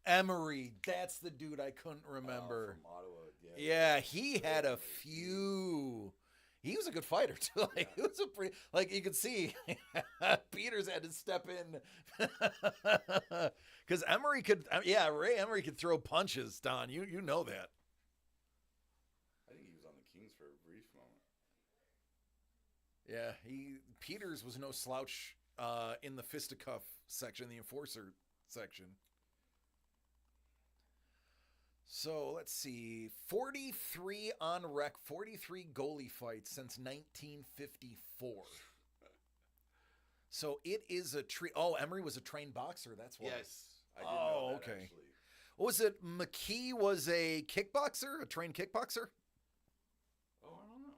Emery, that's the dude I couldn't remember. From Ottawa, yeah. Yeah, he had a few. He was a good fighter too. Like it was a pretty, like you could see, Peters had to step in because Emery could. Ray Emery could throw punches. Don, you know that. I think he was on the Kings for a brief moment. Yeah, Peters was no slouch in the fisticuff section, the enforcer section. So let's see, 43 on rec, 43 goalie fights since 1954. So it is a treat. Oh, Emery was a trained boxer. That's why. Yes, I did know that, okay. actually. What was it? McKee was a kickboxer, a trained kickboxer. Oh, I don't know.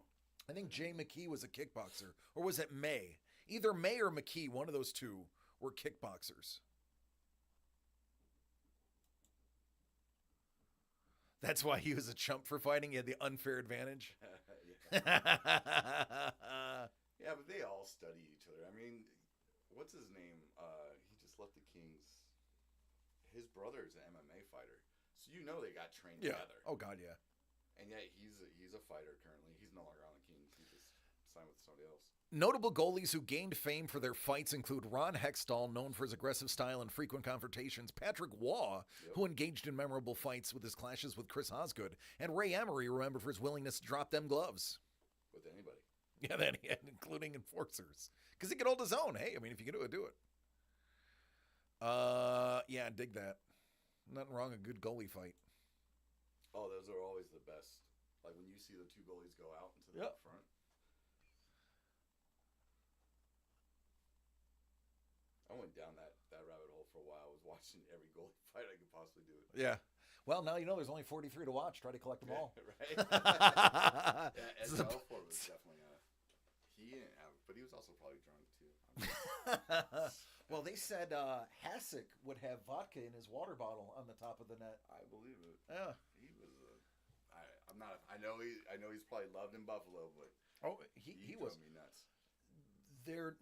I think Jay McKee was a kickboxer, or was it May? Either May or McKee, one of those two, were kickboxers. That's why he was a chump for fighting. He had the unfair advantage. Yeah, but they all study each other. I mean, what's his name? He just left the Kings. His brother is an MMA fighter, so you know they got trained together. Oh God, yeah. And yet he's a fighter currently. He's no longer on the Kings. He just signed with somebody else. Notable goalies who gained fame for their fights include Ron Hextall, known for his aggressive style and frequent confrontations, Patrick Waugh, who engaged in memorable fights with his clashes with Chris Osgood, and Ray Emery, remembered for his willingness to drop them gloves. With anybody. Yeah, that he had, including enforcers. Because he could hold his own. Hey, I mean, if you can do it, do it. Yeah, dig that. Nothing wrong with a good goalie fight. Oh, those are always the best. Like when you see the two goalies go out into the front. I went down that rabbit hole for a while. I was watching every goalie fight I could possibly do. Yeah. Well, now you know there's only 43 to watch. Try to collect them all. Right? Yeah, Ed Belfour was definitely he didn't have, but he was also probably drunk too. Well, they said Hasek would have vodka in his water bottle on the top of the net. I believe it. Yeah. He was I'm not. I know he's probably loved in Buffalo, but he drove was. me nuts. There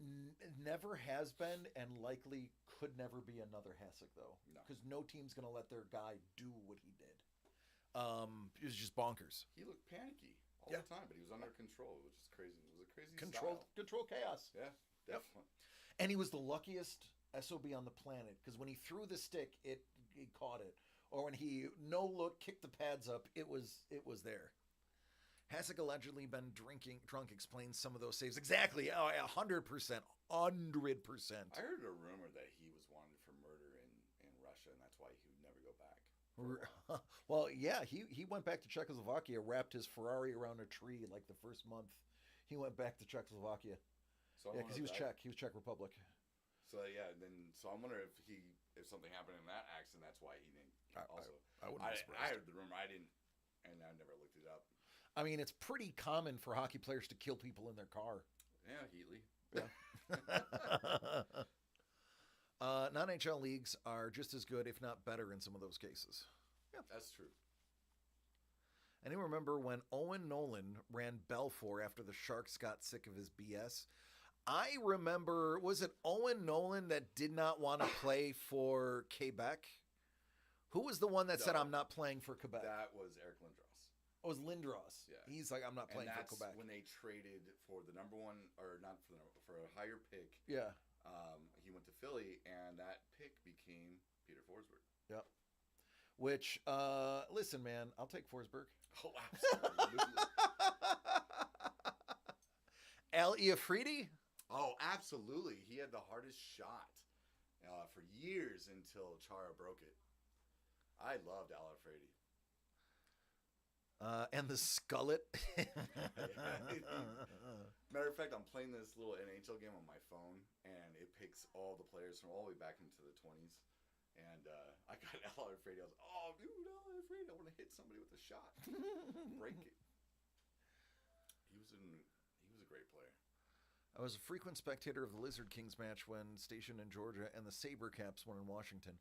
never has been and likely could never be another Hasek, though. No. Because no team's going to let their guy do what he did. It was just bonkers. He looked panicky all Yeah. the time, but he was under control, which is crazy. It was a crazy Control chaos. style. Yeah, definitely. And he was the luckiest SOB on the planet because when he threw the stick, he caught it. Or when he no look kicked the pads up, it was there. Hasek allegedly been drunk explains some of those saves. Exactly. 100%. 100%. I heard a rumor that he was wanted for murder in Russia, and that's why he would never go back. for a while. Well, yeah, he went back to Czechoslovakia, wrapped his Ferrari around a tree like the first month. He went back to Czechoslovakia. So I Yeah, because he was wonder if Czech. He was Czech Republic. So yeah, so I wonder if something happened in that accident, that's why he didn't. Also, I wouldn't be surprised. I heard the rumor. I didn't, and I never looked it up. I mean, it's pretty common for hockey players to kill people in their car. Yeah, Heatley. Non-NHL leagues are just as good, if not better, in some of those cases. Yeah, That's true. Anyone remember when Owen Nolan ran Belfour after the Sharks got sick of his BS? I remember, was it Owen Nolan that did not want to play for Quebec? Who was the one that said, No. I'm not playing for Quebec? That was Eric Lindros. Oh, it was Lindros. Yeah. He's like, I'm not And playing for that's Quebec. when they traded for the number one, or not for the number, for a higher pick. Yeah. He went to Philly, and that pick became Peter Forsberg. Yep. Which, listen, man, I'll take Forsberg. Oh, absolutely. Al Iafridi? Oh, absolutely. He had the hardest shot for years until Chara broke it. I loved Al Alfredi. And the Skullet. Matter of fact, I'm playing this little NHL game on my phone, and it picks all the players from all the way back into the 20s. And I got Al Alfredi. I was, oh, dude, Al Alfredi, I want to hit somebody with a shot. Break it. He was a great player. I was a frequent spectator of the Lizard Kings match when stationed in Georgia and the SaberCaps won in Washington.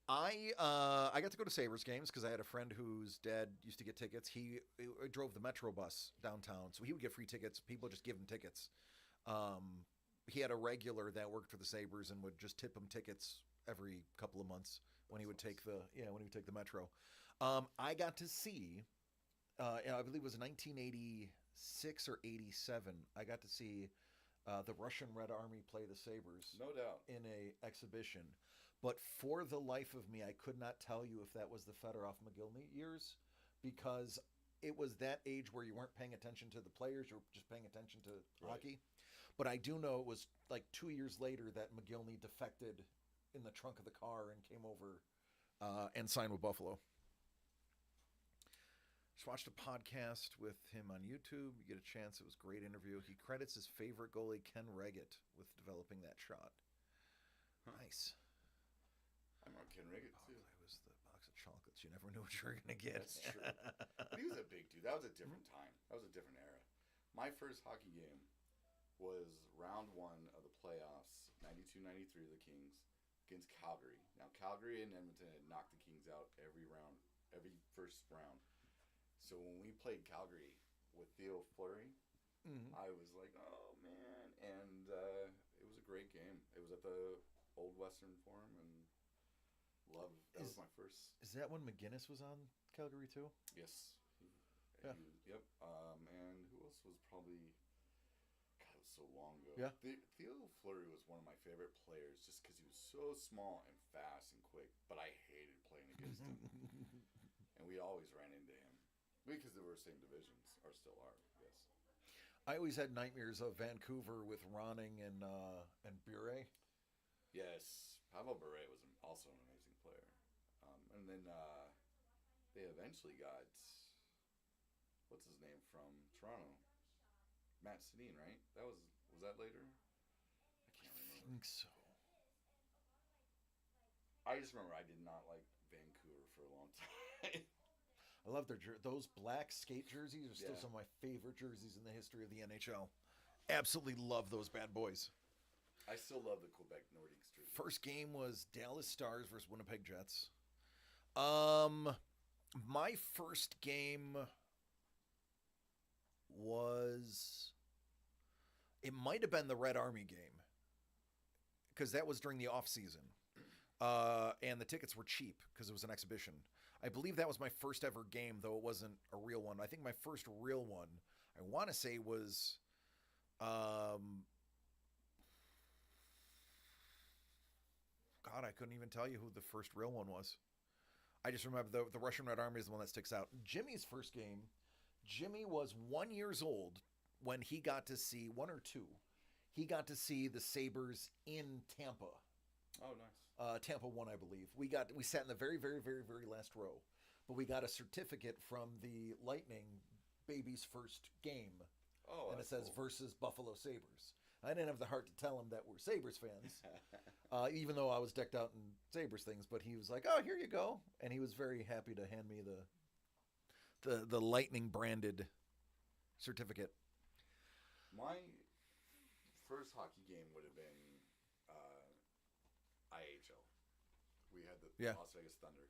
I got to go to Sabres games because I had a friend whose dad used to get tickets. He drove the Metro bus downtown, so he would get free tickets. People just give him tickets. He had a regular that worked for the Sabres and would just tip him tickets every couple of months when he would take the Metro. I got to see, I believe it was 1986 or 87. I got to see the Russian Red Army play the Sabres. No doubt. In a exhibition. But for the life of me, I could not tell you if that was the Fedorov McGillney years because it was that age where you weren't paying attention to the players, you were just paying attention to hockey. But I do know it was like 2 years later that McGillney defected in the trunk of the car and came over and signed with Buffalo. Just watched a podcast with him on YouTube. You get a chance. It was a great interview. He credits his favorite goalie, Ken Reggett, with developing that shot. Nice. I'm on Ken Riggett, too. It was the box of chocolates. You never knew what you were going to get. That's true. But he was a big dude. That was a different time. That was a different era. My first hockey game was round one of the playoffs, 92-93 of the Kings, against Calgary. Now, Calgary and Edmonton had knocked the Kings out every first round. So when we played Calgary with Theo Fleury, I was like, oh, man. And it was a great game. It was at the Old Western Forum, and that was my first. Is that when McGinnis was on Calgary too? Yes. Yeah. Yep. And who else was probably? God, it was so long ago. Yeah. Theo Fleury was one of my favorite players, just because he was so small and fast and quick. But I hated playing against him, and we always ran into him because they were same divisions, or still are. Yes. I always had nightmares of Vancouver with Ronning and Bure. Yes, Pavel Bure was also an amazing player, and then they eventually got what's his name from Toronto, Matt Sedin, right? Was that later? I can't remember. I think so. I just remember I did not like Vancouver for a long time. I love those black skate jerseys are still Yeah. some of my favorite jerseys in the history of the NHL. Absolutely love those bad boys. I still love the Quebec Nordiques jersey. First game was Dallas Stars versus Winnipeg Jets. My first game it might have been the Red Army game because that was during the off season. And the tickets were cheap because it was an exhibition. I believe that was my first ever game, though it wasn't a real one. I think my first real one, I want to say, was God, I couldn't even tell you who the first real one was. I just remember the Russian Red Army is the one that sticks out. Jimmy's first game, Jimmy was 1 year old when he got to see, 1 or 2, he got to see the Sabres in Tampa. Oh, nice. Tampa won, I believe. We sat in the very, very, very, very last row, but we got a certificate from the Lightning baby's first game. Oh, and it says cool. versus Buffalo Sabres. I didn't have the heart to tell him that we're Sabres fans, even though I was decked out in Sabres things. But he was like, "Oh, here you go," and he was very happy to hand me the Lightning branded certificate. My first hockey game would have been IHL. We had the Las Vegas Thunder,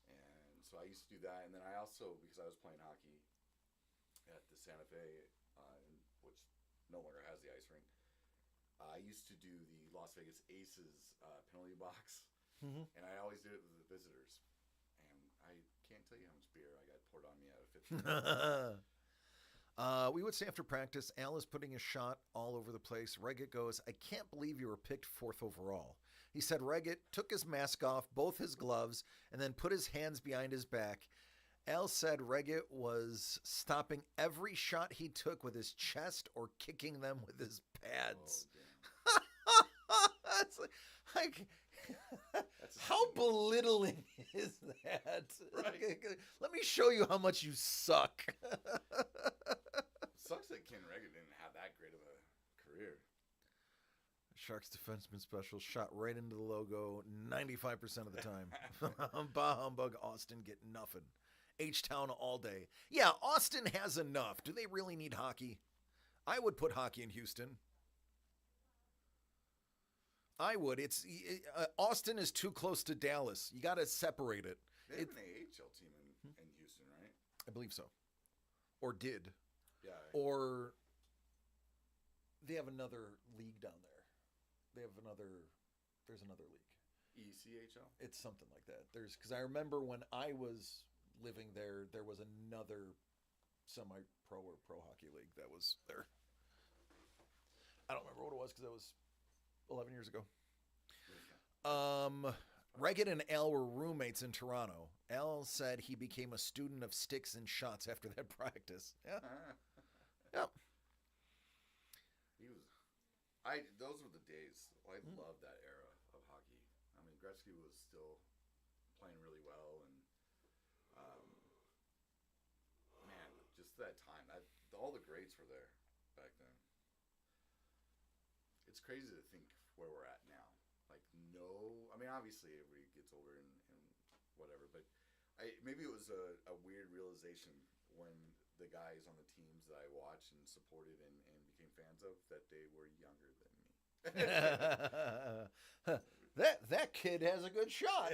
and so I used to do that. And then I also, because I was playing hockey at the Santa Fe, which no longer has the ice rink, I used to do the Las Vegas Aces penalty box, and I always did it with the visitors. And I can't tell you how much beer I got poured on me out of 15 minutes. We would say after practice, Al is putting a shot all over the place. Reggett goes, "I can't believe you were picked 4th overall." He said Reggett took his mask off, both his gloves, and then put his hands behind his back. Al said Reggett was stopping every shot he took with his chest or kicking them with his pads. That's like how belittling is that? Right. Let me show you how much you suck. Sucks that Ken Reggett didn't have that great of a career. Sharks defenseman special shot right into the logo 95% of the time. Bah humbug, Austin get nothing. H-Town all day. Yeah, Austin has enough. Do they really need hockey? I would put hockey in Houston. I would. Austin is too close to Dallas. You got to separate it. They have an AHL team in Houston, right? I believe so. Or did. Yeah. Or they have another league down there. There's another league. ECHL? It's something like that. Because I remember when I was living there, there was another semi-pro or pro hockey league that was there. I don't remember what it was because that was 11 years ago. Reggett and Al were roommates in Toronto. Al said he became a student of sticks and shots after that practice. Yeah. Yep. Those were the days. I love that era of hockey. I mean, Gretzky was still playing really well, and man, just that time. All the greats were there back then. It's crazy to think where we're at now. I mean, obviously everybody gets older and whatever, but maybe it was a weird realization when the guys on the teams that I watched and supported and became fans of, that they were younger than me. That kid has a good shot.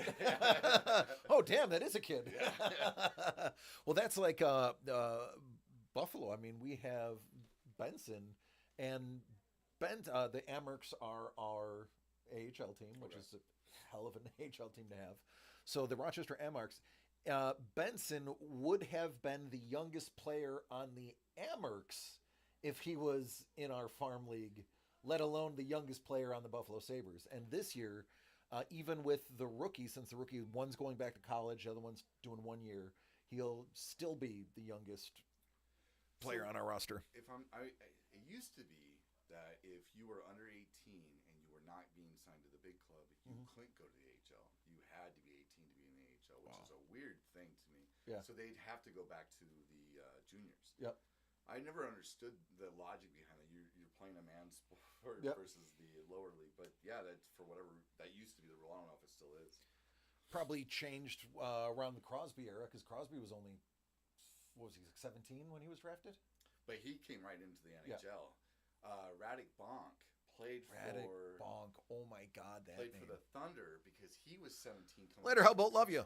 Oh, damn, that is a kid. Well, that's like Buffalo. I mean, we have Benson, and the Amerks are our AHL team, which is a hell of an AHL team to have. So the Rochester Amerks, Benson would have been the youngest player on the Amerks if he was in our farm league, let alone the youngest player on the Buffalo Sabres. And this year, even with the rookie, since the rookie, one's going back to college, the other one's doing 1 year, he'll still be the youngest player on our roster. It used to be that if you were under 18 and you were not being signed to the big club, you couldn't go to the AHL. You had to be 18 to be in the AHL, which is a weird thing to me. Yeah. So they'd have to go back to the juniors. Yep. I never understood the logic behind it. You're playing a man's sport versus the lower league. But yeah, that's for whatever, that used to be the rule. I don't know if it still is. Probably changed around the Crosby era, because Crosby was only, what was he, 17 when he was drafted? But he came right into the NHL. Radek Bonk played for Bonk. Oh my God, that played name. for the Thunder because he was 17. Later, Hellboat, love you.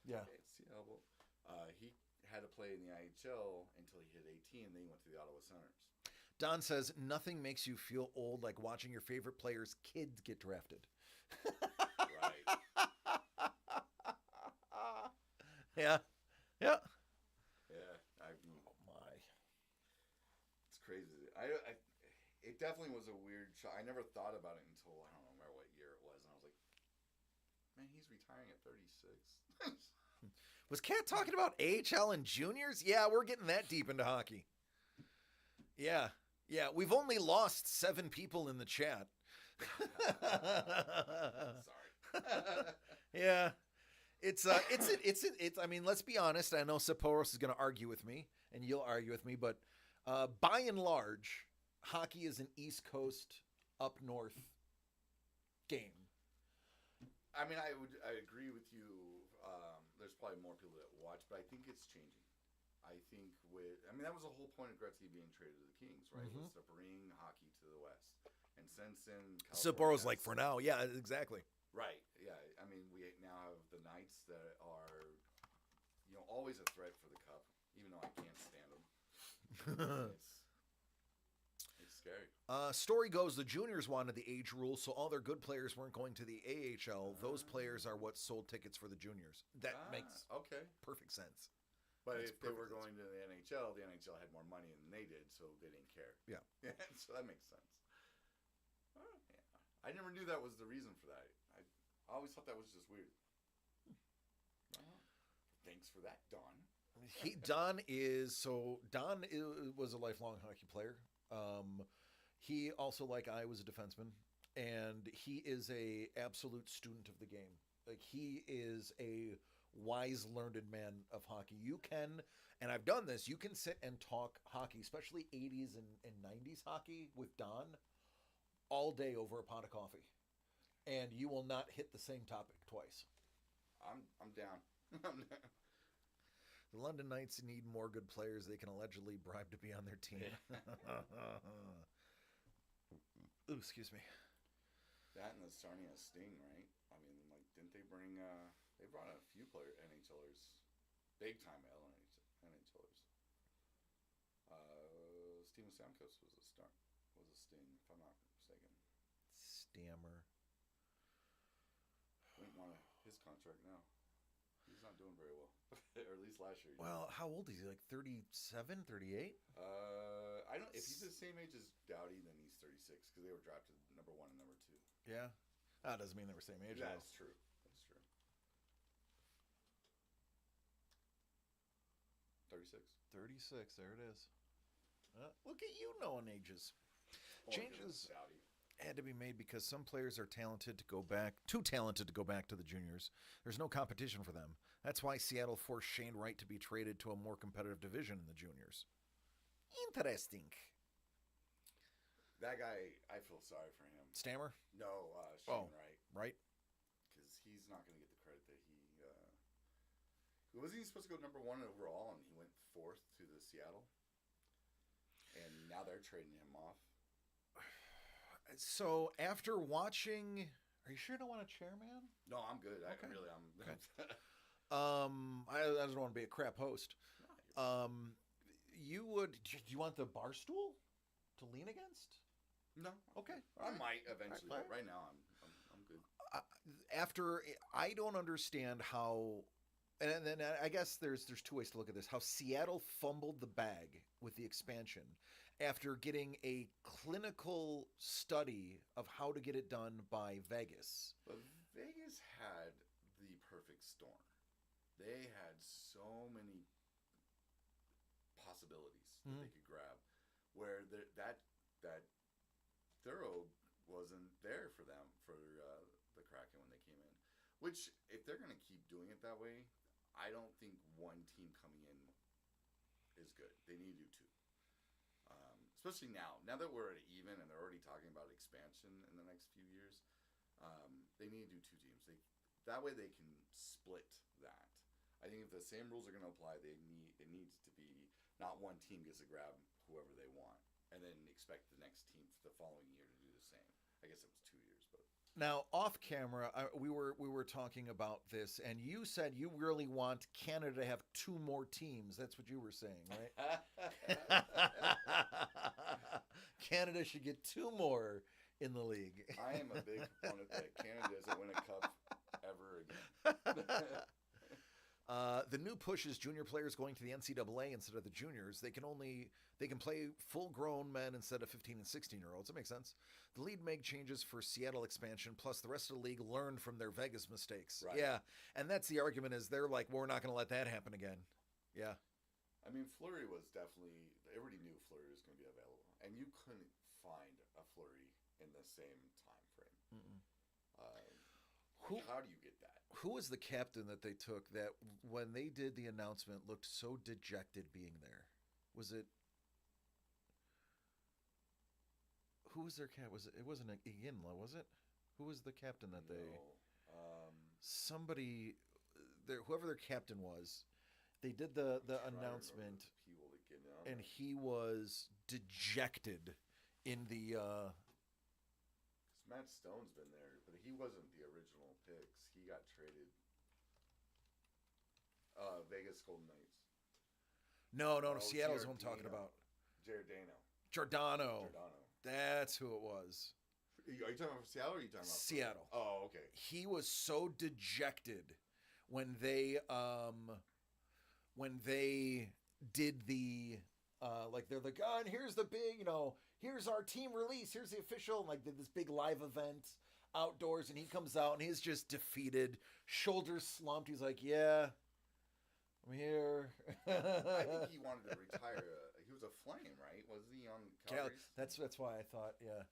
Yeah. Okay, see Hellboat. He had to play in the IHL until he hit 18, and then he went to the Ottawa Senators. Don says, nothing makes you feel old like watching your favorite player's kids get drafted. Right. Yeah. Yeah. Yeah, Oh my. it's crazy. It definitely was a weird shot. I never thought about it until I don't remember what year it was, and I was like, man, he's retiring at 36. Was Cat talking about AHL and juniors? Yeah, we're getting that deep into hockey. Yeah. Yeah, we've only lost 7 people in the chat. Sorry. Yeah. It's I mean, let's be honest. I know Saporos is going to argue with me and you'll argue with me, but by and large, hockey is an East Coast up north game. I mean, I agree with you. There's probably more people that watch, but I think it's changing. I think that was the whole point of Gretzky being traded to the Kings, right? Was to bring hockey to the West. And since then, Sapporo's like, for now, yeah, exactly. Right, yeah. I mean, we now have the Knights that are, always a threat for the Cup, even though I can't stand them. It's scary. Story goes the juniors wanted the age rule, so all their good players weren't going to the AHL. Those players are what sold tickets for the juniors. That makes perfect sense. But if they were going to the NHL had more money than they did, so they didn't care. Yeah. So that makes sense. Yeah. I never knew that was the reason for that. I always thought that was just weird. Thanks for that, Don. Don was a lifelong hockey player. He also, like I, was a defenseman, and he is a absolute student of the game. Like, he is a wise, learned man of hockey. You can, and I've done this, you can sit and talk hockey, especially 80s and 90s hockey with Don all day over a pot of coffee, and you will not hit the same topic twice. I'm down. The London Knights need more good players they can allegedly bribe to be on their team. Ooh, excuse me. That and the Sarnia Sting, right? I mean, like, didn't they bring? They brought a few NHLers, big time NHLers. Steven Stamkos was a Sting, if I'm not mistaken. Stammer. Wouldn't want his contract now. He's not doing very well, or at least last year. Well, how old is he? Like 37, 38? I don't. If he's the same age as Doughty, then he's 36 because they were drafted number 1 and number 2. Yeah, that doesn't mean they were the same age. That's true. That's true. 36. 36. There it is. Look at you knowing ages. Changes had to be made because some players are too talented to go back to the juniors. There's no competition for them. That's why Seattle forced Shane Wright to be traded to a more competitive division in the juniors. Interesting. That guy, I feel sorry for him. Stammer? No, Shane Wright. Right. Because he's not going to get the credit that he... wasn't he supposed to go number 1 overall, and he went 4th to the Seattle? And now they're trading him off. So after watching, are you sure you don't want a chair, man? No, I'm good. Okay. I really am. Okay. I just don't want to be a crap host. Do you want the bar stool to lean against? No. Okay. I might eventually, but right now I'm good. I don't understand how, and then I guess there's 2 ways to look at this. How Seattle fumbled the bag with the expansion after getting a clinical study of how to get it done by Vegas. But Vegas had the perfect storm. They had so many possibilities that they could grab, where that thorough wasn't there for them, for the Kraken when they came in. Which, if they're going to keep doing it that way, I don't think one team coming in is good. They need to do 2. Especially now that we're at even and they're already talking about expansion in the next few years, they need to do 2 teams. That way they can split that. I think if the same rules are going to apply, it needs to be not one team gets to grab whoever they want and then expect the next team the following year to do the same. I guess it was 2 years, but. Now, off camera, we were talking about this, and you said you really want Canada to have 2 more teams. That's what you were saying, right? Canada should get 2 more in the league. I am a big proponent that Canada doesn't win a cup ever again. The new push is junior players going to the NCAA instead of the juniors. They can play full-grown men instead of 15 and 16-year-olds. That makes sense. The league made changes for Seattle expansion, plus the rest of the league learned from their Vegas mistakes. Right. Yeah, and that's the argument is they're like, well, we're not going to let that happen again. Yeah. I mean, Fleury was definitely. Everybody knew Fleury was going to be available, and you couldn't find a Fleury in the same time frame. How do you get that? Who was the captain that they took that when they did the announcement looked so dejected being there? Was it? Who was their cap? Was it? It wasn't Iginla, was it? Who was the captain that they? Somebody, whoever their captain was, they did the announcement, and he was dejected in the. Matt Stone's been there, but he wasn't the original picks. He got traded. Vegas Golden Knights. No, Seattle's who I'm talking about. Giordano. That's who it was. Are you talking about Seattle or are you talking about Seattle? Oh, okay. He was so dejected when they did the like they're like, oh, and here's the big, here's our team release, here's the official, and like did this big live event outdoors, and he comes out and he's just defeated, shoulders slumped. He's like, yeah, I'm here. I think he wanted to retire. He was a Flame, right? Was he on Calgary? Yeah, that's why I thought, yeah.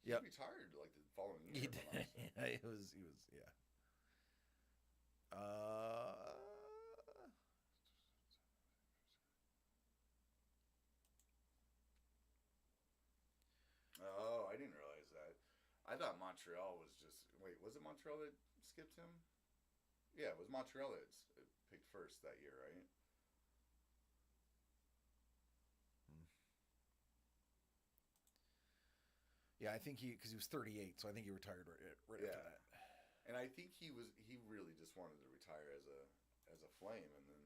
He retired like the following year. He did. Yeah, he was, yeah. Oh, I didn't realize that. I thought Montreal was just... Wait, was it Montreal that skipped him? Yeah, it was Montreal that picked first that year, right? Yeah, I think because he was 38, so I think he retired right after that. And I think he really just wanted to retire as a Flame, and then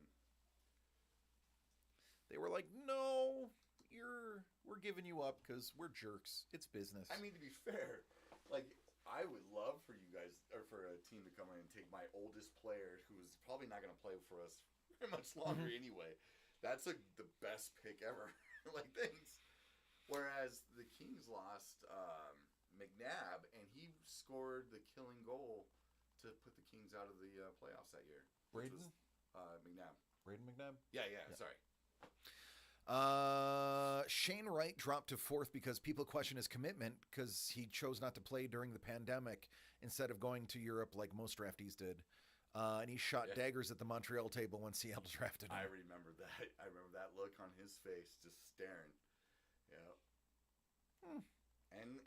they were like, no, we're giving you up because we're jerks. It's business. I mean, to be fair, like, I would love for you guys, or for a team to come in and take my oldest player, who's probably not going to play for us very much longer anyway. That's the best pick ever. Like, thanks. Whereas the Kings lost McNabb, and he scored the killing goal to put the Kings out of the playoffs that year. Braden? McNabb. Braden McNabb? Yeah, sorry. Shane Wright dropped to 4th because people question his commitment because he chose not to play during the pandemic instead of going to Europe like most draftees did. And he shot daggers at the Montreal table when Seattle drafted him. I remember that. I remember that look on his face, just staring. Yeah. And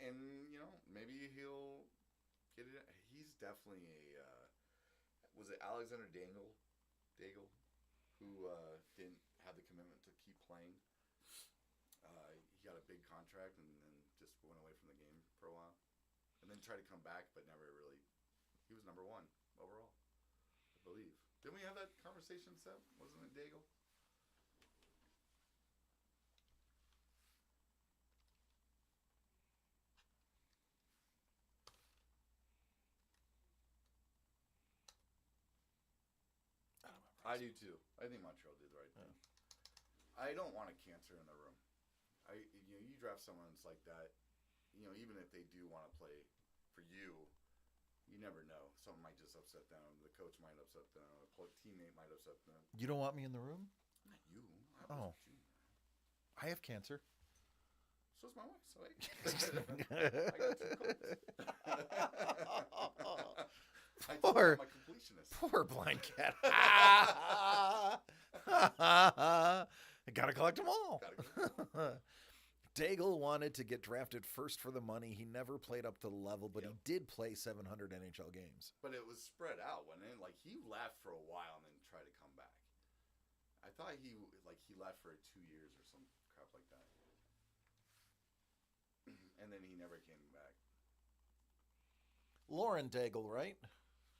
maybe he'll get it. He's definitely was it Alexander Daigle who didn't have the commitment to keep playing. He got a big contract and then just went away from the game for a while, and then tried to come back, but never really. He was number 1 overall, I believe. Didn't we have that conversation, Seb? Wasn't it Daigle? I do too. I think Montreal did the right thing. I don't want a cancer in the room. You draft someone that's like that, even if they do want to play for you, you never know. Someone might just upset them. The coach might upset them. A teammate might upset them. You don't want me in the room? Not you. I have cancer. So's my wife. So I got 2 colds. Poor, my completionist. Poor blind cat. I gotta collect them all. Daigle wanted to get drafted first for the money. He never played up to the level, but he did play 700 NHL games. But it was spread out, wasn't it? Like, he left for a while and then tried to come back. I thought he left for 2 years or some crap like that. And then he never came back. Lauren Daigle, right?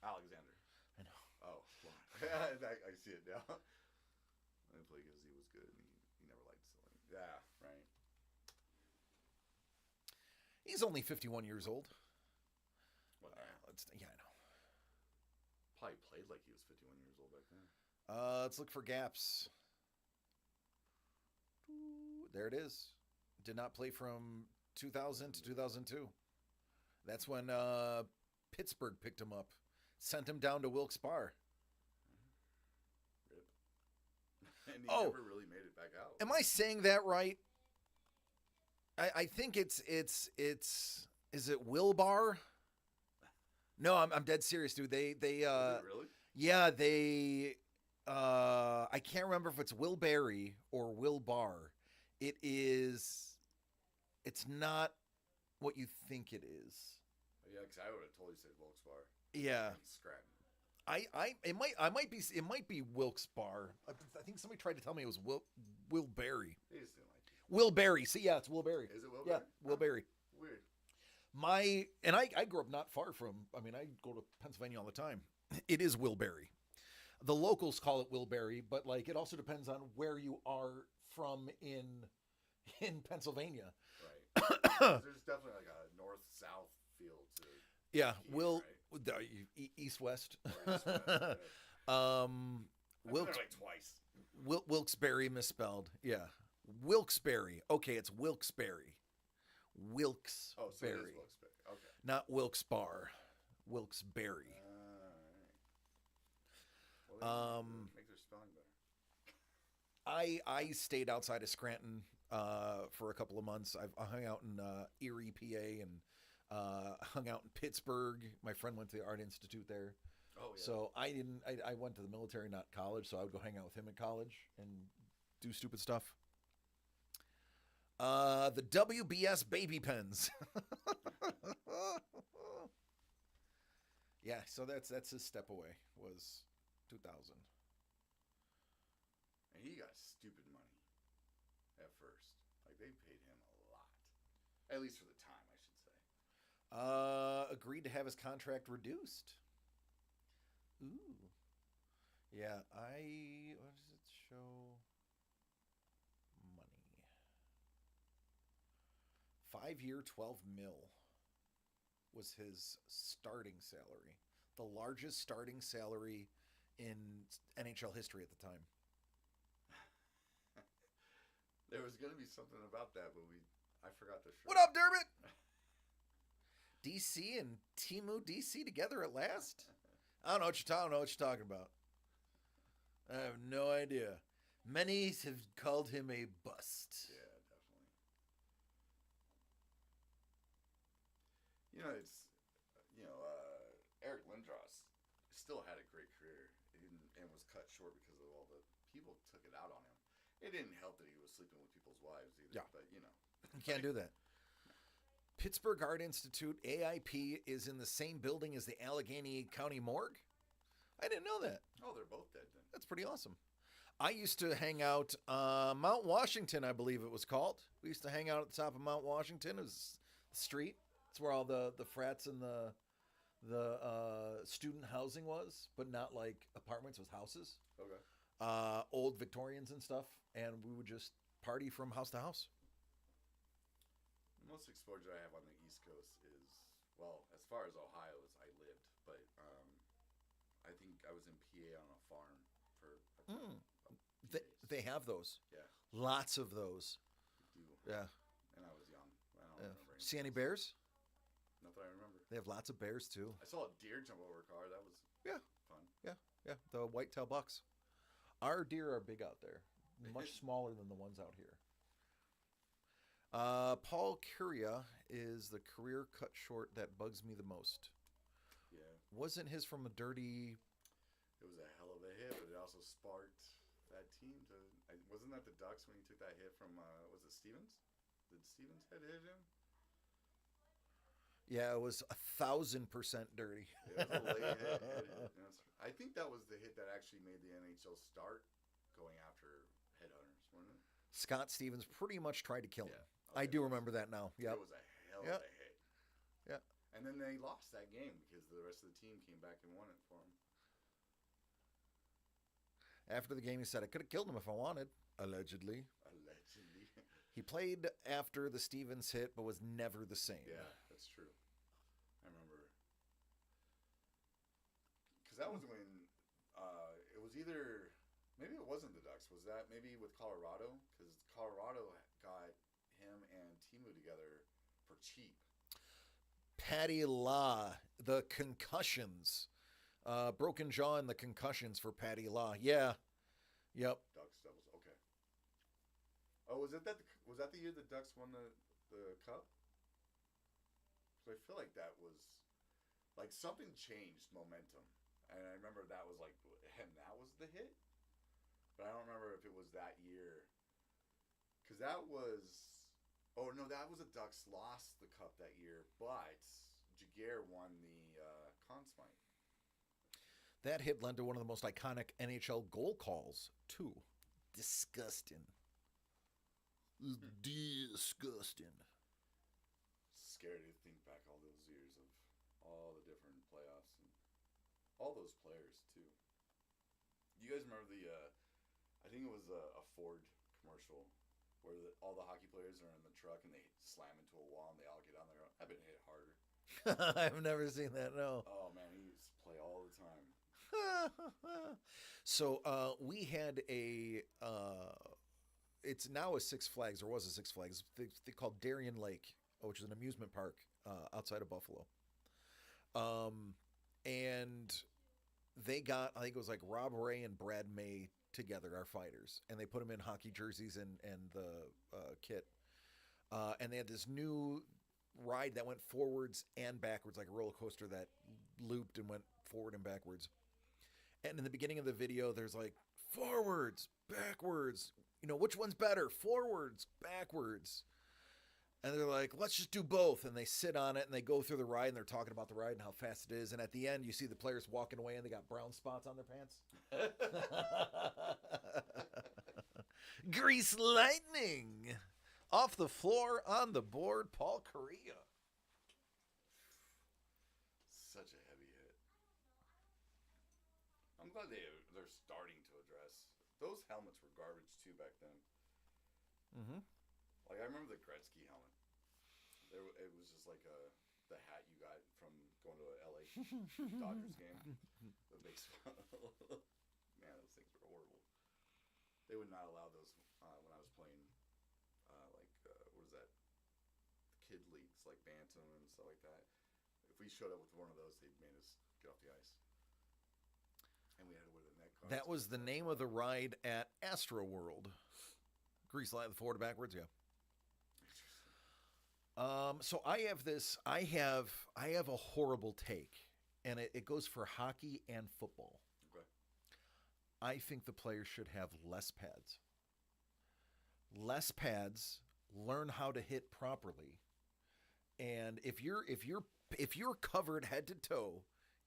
Alexander. I know. Oh, well, I see it now. I didn't play because he was good and he never liked selling. Yeah, right. He's only 51 years old. What? I know. Probably played like he was 51 years old back then. Let's look for gaps. There it is. Did not play from 2000 to 2002. That's when Pittsburgh picked him up, sent him down to Wilkes-Barre. Rip. And he never really made it back out. Am I saying that right? I think it's is it Wilbar? No, I'm dead serious, dude. They really? Yeah, they I can't remember if it's Will Barry or Will Barr. It's not what you think it is. Yeah, because I would have totally said Wilkes-Barre. Yeah. Scranton. It might be Wilkes-Barre. I think somebody tried to tell me it was Will Barry. They just didn't like you. Will Barry. See, yeah, it's Will Barry. Is it Will Yeah, Barry? Will Barry. Weird. I grew up not far from. I mean, I go to Pennsylvania all the time. It is Will Barry. The locals call it Will Barry, but like it also depends on where you are from in Pennsylvania. Right. There's definitely like a north-south feel to. Yeah, Keith, Will right? East-West. Or east-west, yeah. I've been there Wilkes like twice. Wilkes-Barre misspelled. Yeah, Wilkes-Barre. Okay, it's Wilkes-Barre. Wilkes-Barre. Oh, so it is Wilkes-Barre. Okay. Not Wilkes-Barre. Wilkes-Barre. Well, make their spelling better. I stayed outside of Scranton for a couple of months. I hung out in Erie, PA, and hung out in Pittsburgh. My friend went to the Art Institute there. Oh, yeah. So I went to the military, not college, so I would go hang out with him in college and do stupid stuff. The WBS baby pens. Yeah, so that's his step away, was 2000. And he got stupid money at first. Like, they paid him a lot. At least for the time, I should say. Agreed to have his contract reduced. Ooh. Yeah, what does it show? Money. 5-year, $12 million was his starting salary. The largest starting salary in NHL history at the time. There was going to be something about that, but I forgot to show. What up, Dermot? DC and Timu DC together at last? I don't know what you're talking about. I have no idea. Many have called him a bust. Yeah, definitely. Eric Lindros still had a great career and was cut short because of all the people took it out on him. It didn't help that he was sleeping with people's wives either. Yeah. But, You can't do that. Pittsburgh Art Institute, AIP, is in the same building as the Allegheny County Morgue? I didn't know that. Oh, they're both dead then. That's pretty awesome. I used to hang out Mount Washington, I believe it was called. We used to hang out at the top of Mount Washington. It was the street. It's where all the frats and the student housing was, but not like apartments. It was houses. Okay. Old Victorians and stuff. And we would just party from house to house. The most exposure I have on the East Coast is, well, as far as Ohio as I lived, but I think I was in PA on a farm for a few days. They have those. Yeah. Lots of those. Do. Yeah. And I was young. I don't Yeah. remember. See any bears? Not that I remember. They have lots of bears too. I saw a deer jump over a car. That was fun. Yeah. The whitetail bucks. Our deer are big out there. Much smaller than the ones out here. Paul Curia is the career cut short that bugs me the most. Yeah. Wasn't his from a dirty... It was a hell of a hit, but it also sparked that team to... Wasn't that the Ducks when he took that hit from, was it Stevens? Did Stevens hit him? Yeah, it was 1,000% dirty. It was a late hit. I think that was the hit that actually made the NHL start going after headhunters, wasn't it? Scott Stevens pretty much tried to kill him. Okay. I do remember that now. Yep. It was a hell of a hit. Yeah. And then they lost that game because the rest of the team came back and won it for him. After the game, he said, I could have killed him if I wanted, allegedly. Allegedly. He played after the Stevens hit, but was never the same. Yeah, that's true. I remember. Because that was when it was either Maybe it wasn't the Ducks. Was that maybe with Colorado? Because Colorado got him and Timu together for cheap. Patty Law, the concussions. Broken jaw and the concussions for Patty Law. Yeah. Yep. Ducks, Devils. Okay. Oh, was that the year the Ducks won the cup? So I feel like that was like something changed momentum, and I remember that was like, and that was the hit. But I don't remember if it was that year, because that was. Oh no, that was the Ducks lost the cup that year, but Jaguar won the Conn Smythe. That hit led to one of the most iconic NHL goal calls, too. Disgusting. Disgusting. Scary to think back all those years of all the different playoffs and all those players, too. You guys remember I think it was a Ford commercial where all the hockey players are in the truck and they slam into a wall and they all get on there. I've been hit harder. I've never seen that, no. Oh, man, he used to play all the time. So we had it's now a Six Flags, or was a Six Flags, they called Darien Lake, which is an amusement park outside of Buffalo. And they got, I think it was like Rob Ray and Brad May together, our fighters, and they put them in hockey jerseys and the kit. And they had this new ride that went forwards and backwards, like a roller coaster that looped and went forward and backwards. And in the beginning of the video, there's like forwards, backwards, which one's better? Forwards, backwards. And they're like, let's just do both. And they sit on it and they go through the ride and they're talking about the ride and how fast it is. And at the end, you see the players walking away and they got brown spots on their pants. Grease lightning. Off the floor, on the board, Paul Kariya. Such a heavy hit. I'm glad they're starting to address. Those helmets were garbage too back then. Mm-hmm. Like I remember the Gretzky helmet. It was just like the hat you got from going to a LA Dodgers game. The big man, those things were horrible. They would not allow those when I was playing. What is that? Kid leagues like Bantam and stuff like that. If we showed up with one of those, they made us get off the ice. And we had to wear the neck guards. That was the name of the ride at Astro World. Grease light, forward backwards, yeah. So I have this. I have a horrible take, and it goes for hockey and football. Okay. I think the players should have less pads. Less pads. Learn how to hit properly. And if you're covered head to toe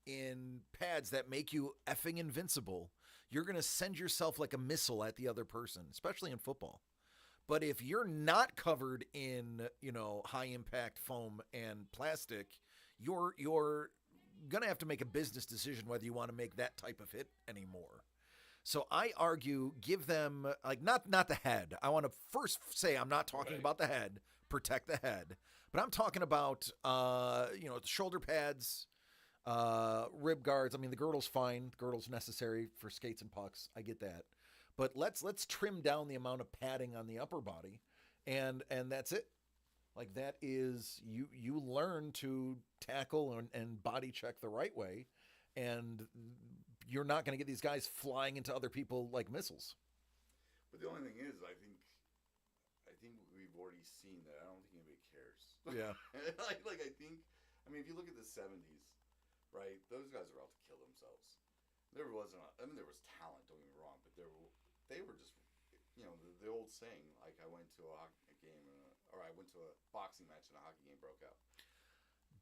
in pads that make you effing invincible, you're going to send yourself like a missile at the other person, especially in football. But if you're not covered in, high impact foam and plastic, you're going to have to make a business decision whether you want to make that type of hit anymore. So I argue, give them, not the head. I want to first say I'm not talking about the head, protect the head. But I'm talking about, shoulder pads, rib guards. I mean, the girdle's fine. The girdle's necessary for skates and pucks. I get that. But let's trim down the amount of padding on the upper body, and that's it. Like that is, you learn to tackle and body check the right way, and you're not going to get these guys flying into other people like missiles. But the only thing is, I think we've already seen that. I don't think anybody cares. Yeah. If you look at the 70s, right, those guys were out to kill themselves. There was talent, don't get me wrong, but they were just, the old saying, like I went to a hockey game, or I went to a boxing match and a hockey game broke out.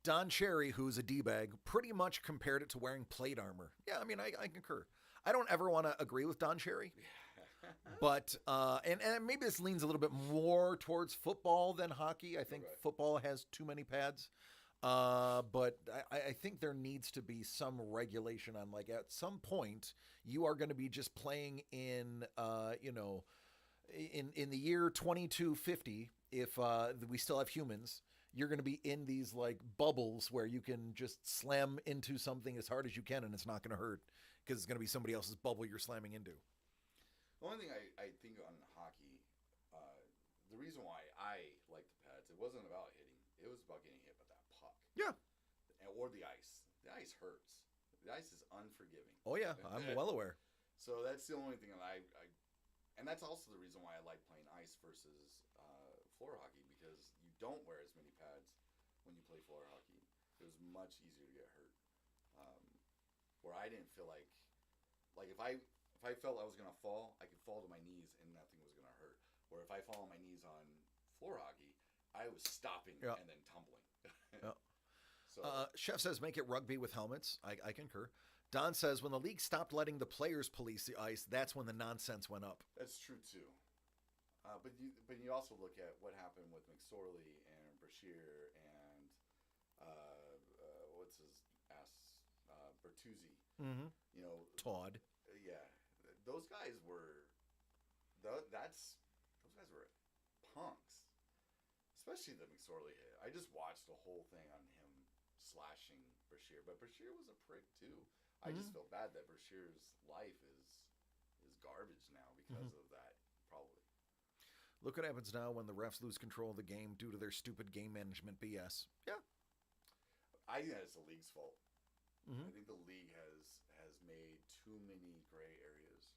Don Cherry, who's a D-bag, pretty much compared it to wearing plate armor. Yeah, I mean, I concur. I don't ever want to agree with Don Cherry, but, and maybe this leans a little bit more towards football than hockey. I think football has too many pads. But I think there needs to be some regulation on, like, at some point you are going to be just playing in, in the year 2250, if we still have humans, you're going to be in these like bubbles where you can just slam into something as hard as you can and it's not going to hurt because it's going to be somebody else's bubble you're slamming into. The only thing I think on hockey, the reason why I like the pads, it wasn't about hitting. It was about getting hit with that puck. Yeah. Or the ice. The ice hurts. The ice is unforgiving. Oh yeah, I'm well aware. So that's the only thing that I and that's also the reason why I like playing ice versus floor hockey, because you don't wear as many pads when you play floor hockey. It was much easier to get hurt. Where I didn't feel like if I felt I was gonna fall, I could fall to my knees and nothing was gonna hurt. Where if I fall on my knees on floor hockey, I was stopping and then tumbling. Yeah. So Chef says make it rugby with helmets. I concur. Don says when the league stopped letting the players police the ice, that's when the nonsense went up. that's true too. But you also look at what happened with McSorley and Brashear and what's his ass Bertuzzi. Mm-hmm. You know, Todd. yeah, those guys were those guys were punks. Especially the McSorley hit. I just watched the whole thing on him slashing Brashear, but Brashear was a prick too. I just feel bad that Brashear's life is garbage now because of that, probably. Look what happens now when the refs lose control of the game due to their stupid game management BS. Yeah. I think that's the league's fault. Mm-hmm. I think the league has made too many gray areas.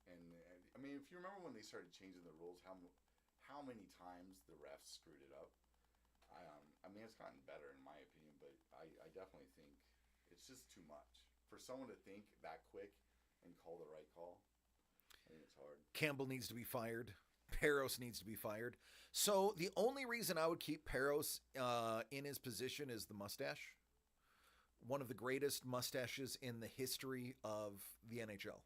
And I mean, if you remember when they started changing the rules, how many times the refs screwed it up? I mean, it's gotten better in my opinion, but I definitely think it's just too much. For someone to think that quick and call the right call, I think it's hard. Campbell needs to be fired. Peros needs to be fired. So the only reason I would keep Peros in his position is the mustache. One of the greatest mustaches in the history of the NHL.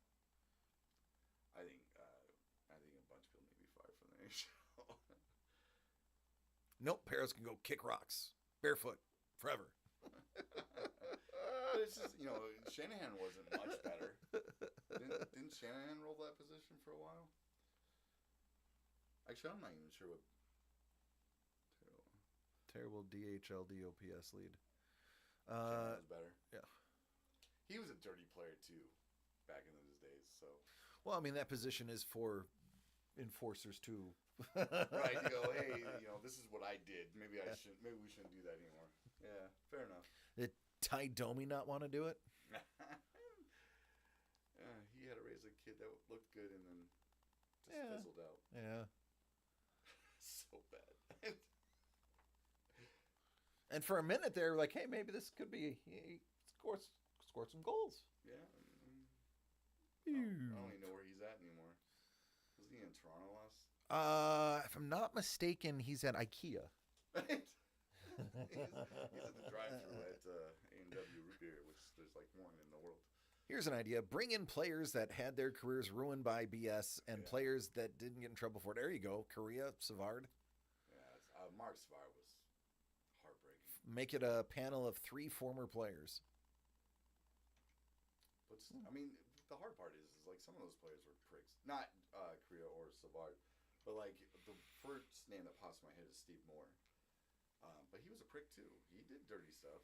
I think a bunch of people need to be fired from the NHL. Nope, Peros can go kick rocks barefoot forever. But it's just, Shanahan wasn't much better. Didn't Shanahan roll that position for a while? Actually, I'm not even sure what. Terrible DHL DOPS lead. Shanahan was better. Yeah. He was a dirty player too, back in those days. So. Well, I mean that position is for enforcers too. Right. You go, hey, this is what I did. Maybe we shouldn't do that anymore. Yeah. Fair enough. Did Ty Domi not want to do it? He had to raise a kid that looked good and then just fizzled out. Yeah. So bad. And for a minute they were like, hey, maybe this could be he scored some goals. Yeah. I don't even know where he's at anymore. Was he in Toronto last? If I'm not mistaken, he's at IKEA. he's at the drive-thru at A&W Root Beer, which there's like one in the world. Here's an idea. Bring in players that had their careers ruined by BS and players that didn't get in trouble for it. There you go. Korea, Savard. Yeah, Mark Savard was heartbreaking. Make it a panel of 3 former players. But, I mean, the hard part is like some of those players were pricks. Not Korea or Savard, but like the first name that pops in my head is Steve Moore. But he was a prick too. He did dirty stuff.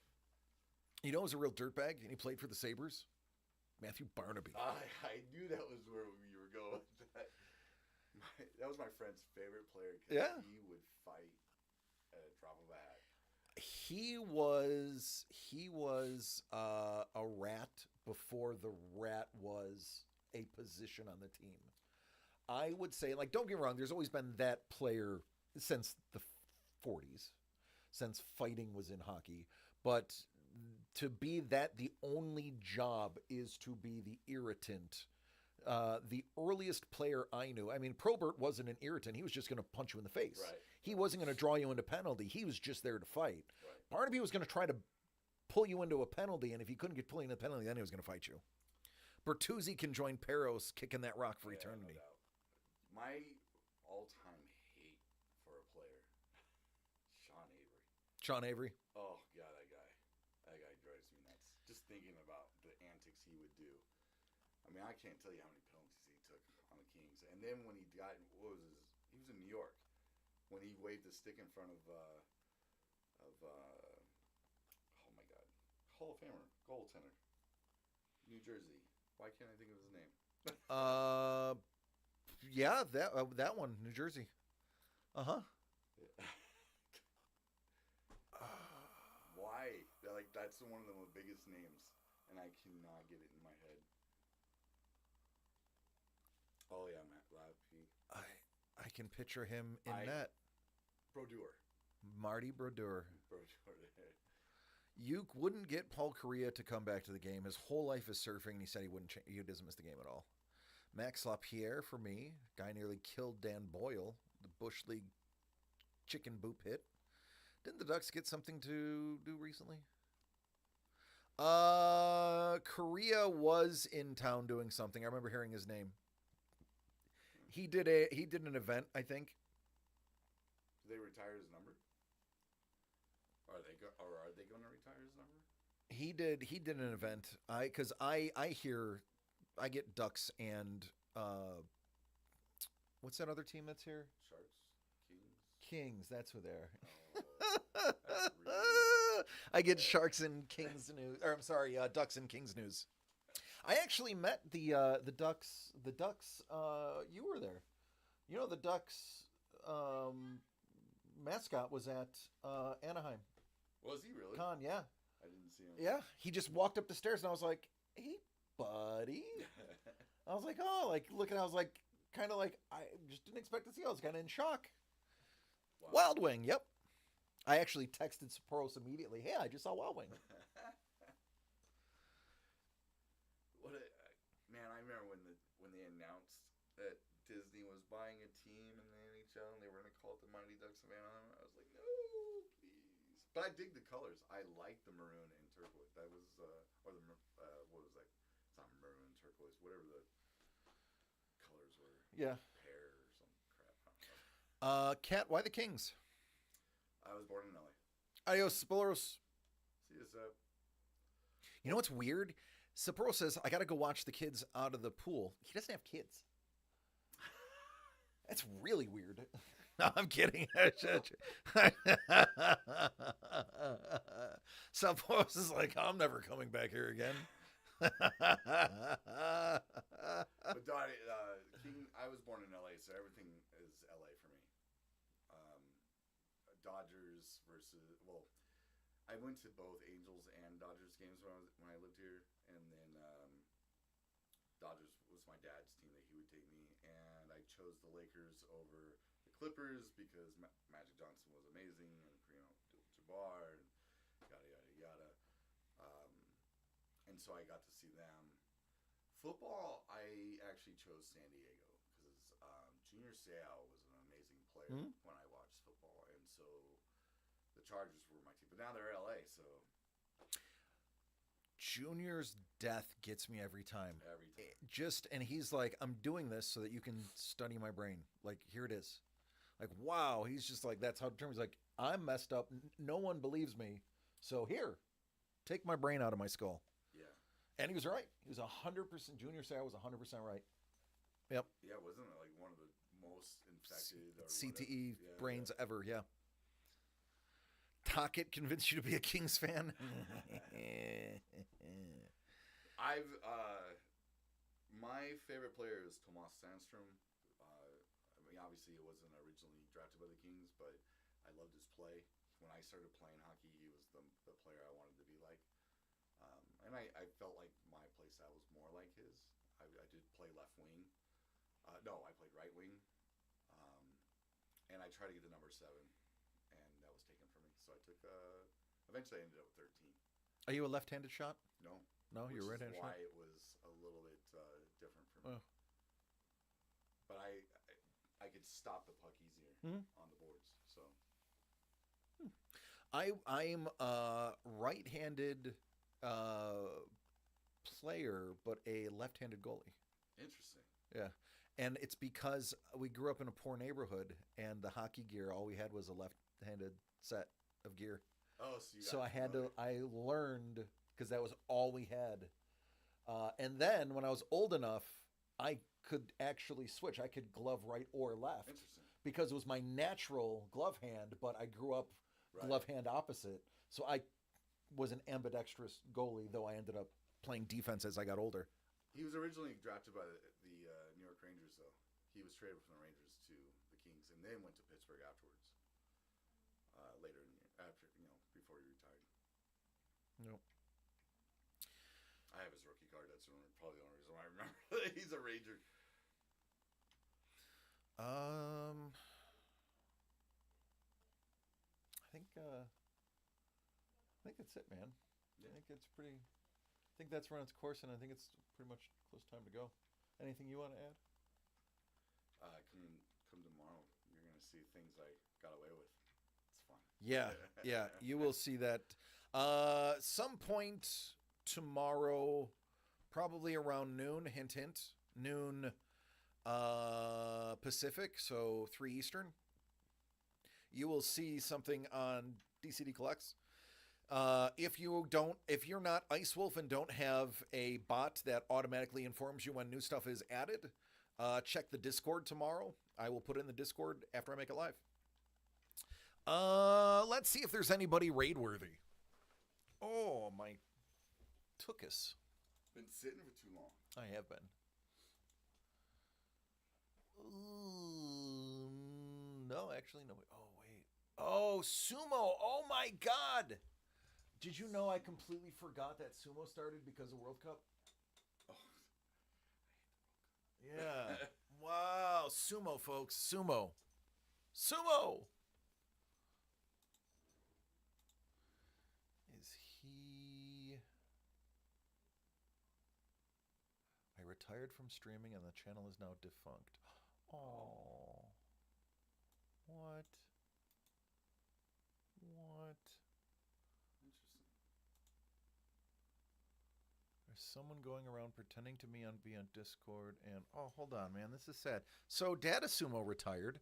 You know who's a real dirtbag and he played for the Sabres? Matthew Barnaby. I knew that was where you were going with that. That was my friend's favorite player because he would fight at a drop of a hat. He was a rat before the rat was a position on the team. I would say, like, don't get me wrong, there's always been that player since the 40s, since fighting was in hockey. But to be that the only job is to be the irritant. The earliest player I knew, I mean, Probert wasn't an irritant. He was just going to punch you in the face. Right. He wasn't going to draw you into penalty. He was just there to fight. Right. Barnaby was going to try to pull you into a penalty, and if he couldn't get pulled into a penalty, then he was going to fight you. Bertuzzi can join Peros kicking that rock for eternity. No doubt. My all-time hate for a player, Sean Avery. Sean Avery. Oh, God, that guy drives me nuts. Just thinking about the antics he would do. I mean, I can't tell you how many penalties he took on the Kings. And then when he got, he was in New York, when he waved the stick in front of oh my God, Hall of Famer, goaltender, New Jersey. Why can't I think of his name? Yeah, that one, New Jersey. Uh-huh. Why? Like, that's one of the biggest names, and I cannot get it in my head. Oh yeah, Matt Lappy. I can picture him in net. Brodeur. Marty Brodeur. Brodeur. You wouldn't get Paul Correa to come back to the game. His whole life is surfing, and he said he doesn't miss the game at all. Max LaPierre for me. Guy nearly killed Dan Boyle, the Bush League chicken boot hit. Didn't the Ducks get something to do recently? Correa was in town doing something. I remember hearing his name. He did an event, I think. Did they retire his number? Are they going to retire his number? He did an event. I get Ducks and what's that other team that's here? Sharks, Kings. That's who they're. Oh, that's really... I get Sharks and Kings news. Or I'm sorry, Ducks and Kings news. I actually met the Ducks. The Ducks. You were there. You know the Ducks mascot was at Anaheim. Was he really? Con, yeah. I didn't see him. Yeah, he just walked up the stairs, and I was like, "Hey, buddy." I was like, "Oh, like looking." I was like, kind of like I just didn't expect to see. I was kind of in shock. Wow. Wild Wing, yep. I actually texted Saporos immediately. Hey, I just saw Wild Wing. Man, I remember when they announced that Disney was buying a team in the NHL and they were going to call it the Mighty Ducks of Anaheim. I was like, no, please. But I dig the colors. I like the maroon and turquoise. That was or the what was that? It's not maroon and turquoise. Whatever the colors were. Yeah. Pear or some crap. I don't know. Kat, why the Kings? I was born in LA. Adios, Saporos. See you, Sep. You know what's weird? Sapporo says, I got to go watch the kids out of the pool. He doesn't have kids. That's really weird. No, I'm kidding. Sapporo is like, I'm never coming back here again. But Donnie, King, I was born in LA, so everything is LA for me. Dodgers versus, well, I went to both Angels and Dodgers games when I lived here, and then Dodgers was my dad's team that he would take me, and I chose the Lakers over the Clippers because Magic Johnson was amazing, and Kareem Abdul-Jabbar, and yada yada yada. And so I got to see them. Football, I actually chose San Diego because Junior Seau was an amazing player when I watched football, and so the Chargers were my team. But now they're LA, so. Junior's death gets me every time. Every time. And he's like, I'm doing this so that you can study my brain. Like, here it is. Like, wow. He's just like, that's how determined. He's like, I'm messed up. No one believes me. So here, take my brain out of my skull. Yeah. And he was right. He was 100%. Junior Seau was 100% right. Yep. Yeah, wasn't it like one of the most infected or CTE brains ever? Yeah. Tocchet convinced you to be a Kings fan? My favorite player is Tomas Sandstrom. I mean, obviously it wasn't originally drafted by the Kings, but I loved his play. When I started playing hockey, he was the player I wanted to be like. And I felt like my play style was more like his. I did play left wing. No, I played right wing. And I tried to get the number 7. And that was taken from me. So I took, eventually I ended up with 13. Are you a left-handed shot? No. No, you're a right-handed shot? Why it was a little bit different for me. Oh. But I could stop the puck easier on the boards. So. I'm a right-handed player, but a left-handed goalie. Interesting. Yeah. And it's because we grew up in a poor neighborhood, and the hockey gear, all we had was a left-handed set of gear. Oh, I learned, because that was all we had. And then when I was old enough, I could actually switch. I could glove right or left. Interesting. Because it was my natural glove hand, but I grew up glove hand opposite. So I was an ambidextrous goalie, though I ended up playing defense as I got older. He was originally drafted by the New York Rangers, though. he was traded from the Rangers to the Kings, and then went to Pittsburgh afterwards. Later in the year, after before he retired. Nope. I have his rookie card. That's probably the only reason why I remember he's a Ranger. I think that's it, man. Yeah. I think it's pretty. I think that's run its course, and I think it's pretty much close time to go. Anything you want to add? Come tomorrow. You're gonna see things I got away with. It's fun. Yeah, yeah. You will see that. Some point tomorrow, probably around noon. Hint, hint. Noon. Pacific, so 3 Eastern. You will see something on DCD Collects. If you're not Ice Wolf and don't have a bot that automatically informs you when new stuff is added, check the Discord tomorrow. I will put it in the Discord after I make it live. Let's see if there's anybody raid worthy. Oh, my Tookus. Been sitting for too long. I have been. No, actually, no. Oh, wait. Oh, Sumo. Oh, my God. Did you know I completely forgot that Sumo started because of World Cup? Oh, yeah. Wow. Sumo, folks. Sumo. Sumo. Is he... I retired from streaming and the channel is now defunct. Oh. What? What? Interesting. There's someone going around pretending to be on Discord and... Oh, hold on, man. This is sad. So, Data Sumo retired.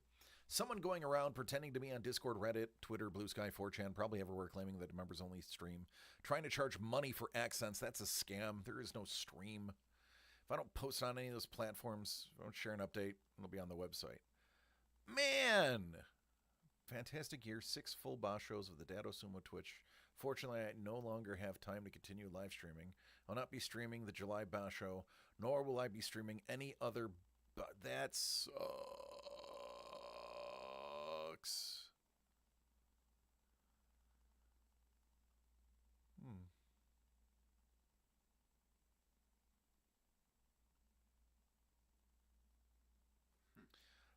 Someone going around pretending to be on Discord, Reddit, Twitter, Blue Sky, 4chan, probably everywhere, claiming that members only stream. Trying to charge money for accents. That's a scam. There is no stream. If I don't post on any of those platforms, I don't share an update, it'll be on the website. Man! Fantastic year, 6 full boss shows of the Dado Sumo Twitch. Fortunately, I no longer have time to continue live streaming. I'll not be streaming the July boss show, nor will I be streaming any other... That sucks.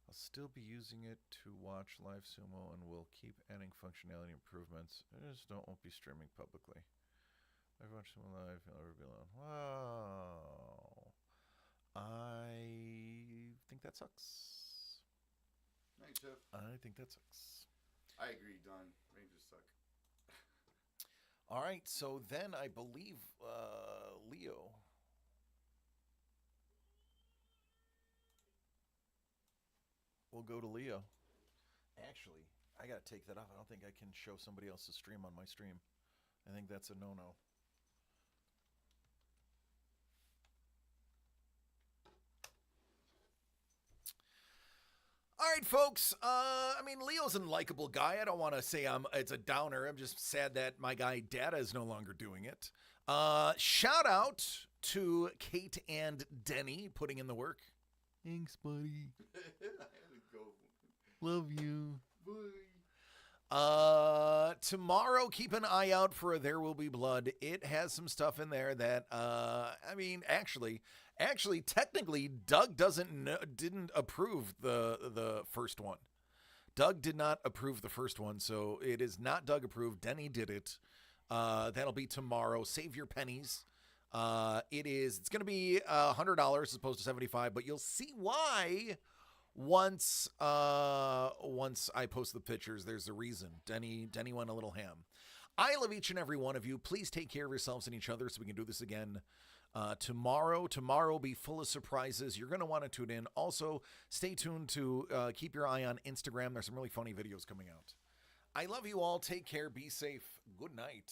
I'll still be using it to watch live sumo and will keep adding functionality improvements. I just won't be streaming publicly. I've watched sumo live, I'll never be alone. Wow. I think that sucks. Thanks, Jeff. I think that sucks. I agree, Don. Rangers suck. All right, so then I believe Leo. We'll go to Leo. Actually, I got to take that off. I don't think I can show somebody else's stream on my stream. I think that's a no-no. All right, folks. I mean, Leo's a likable guy. I don't want to say it's a downer. I'm just sad that my guy Data is no longer doing it. Shout out to Kate and Denny putting in the work. Thanks, buddy. I had to go. Love you. Bye. Tomorrow, keep an eye out for There Will Be Blood. It has some stuff in there that, I mean, actually, technically, Doug didn't approve the first one. Doug did not approve the first one, so it is not Doug approved. Denny did it. That'll be tomorrow. Save your pennies. It's going to be $100 as opposed to $75, but you'll see why once I post the pictures. There's a reason. Denny went a little ham. I love each and every one of you. Please take care of yourselves and each other so we can do this again tomorrow. Tomorrow will be full of surprises. You're going to want to tune in. Also, stay tuned to keep your eye on Instagram. There's some really funny videos coming out. I love you all. Take care. Be safe. Good night.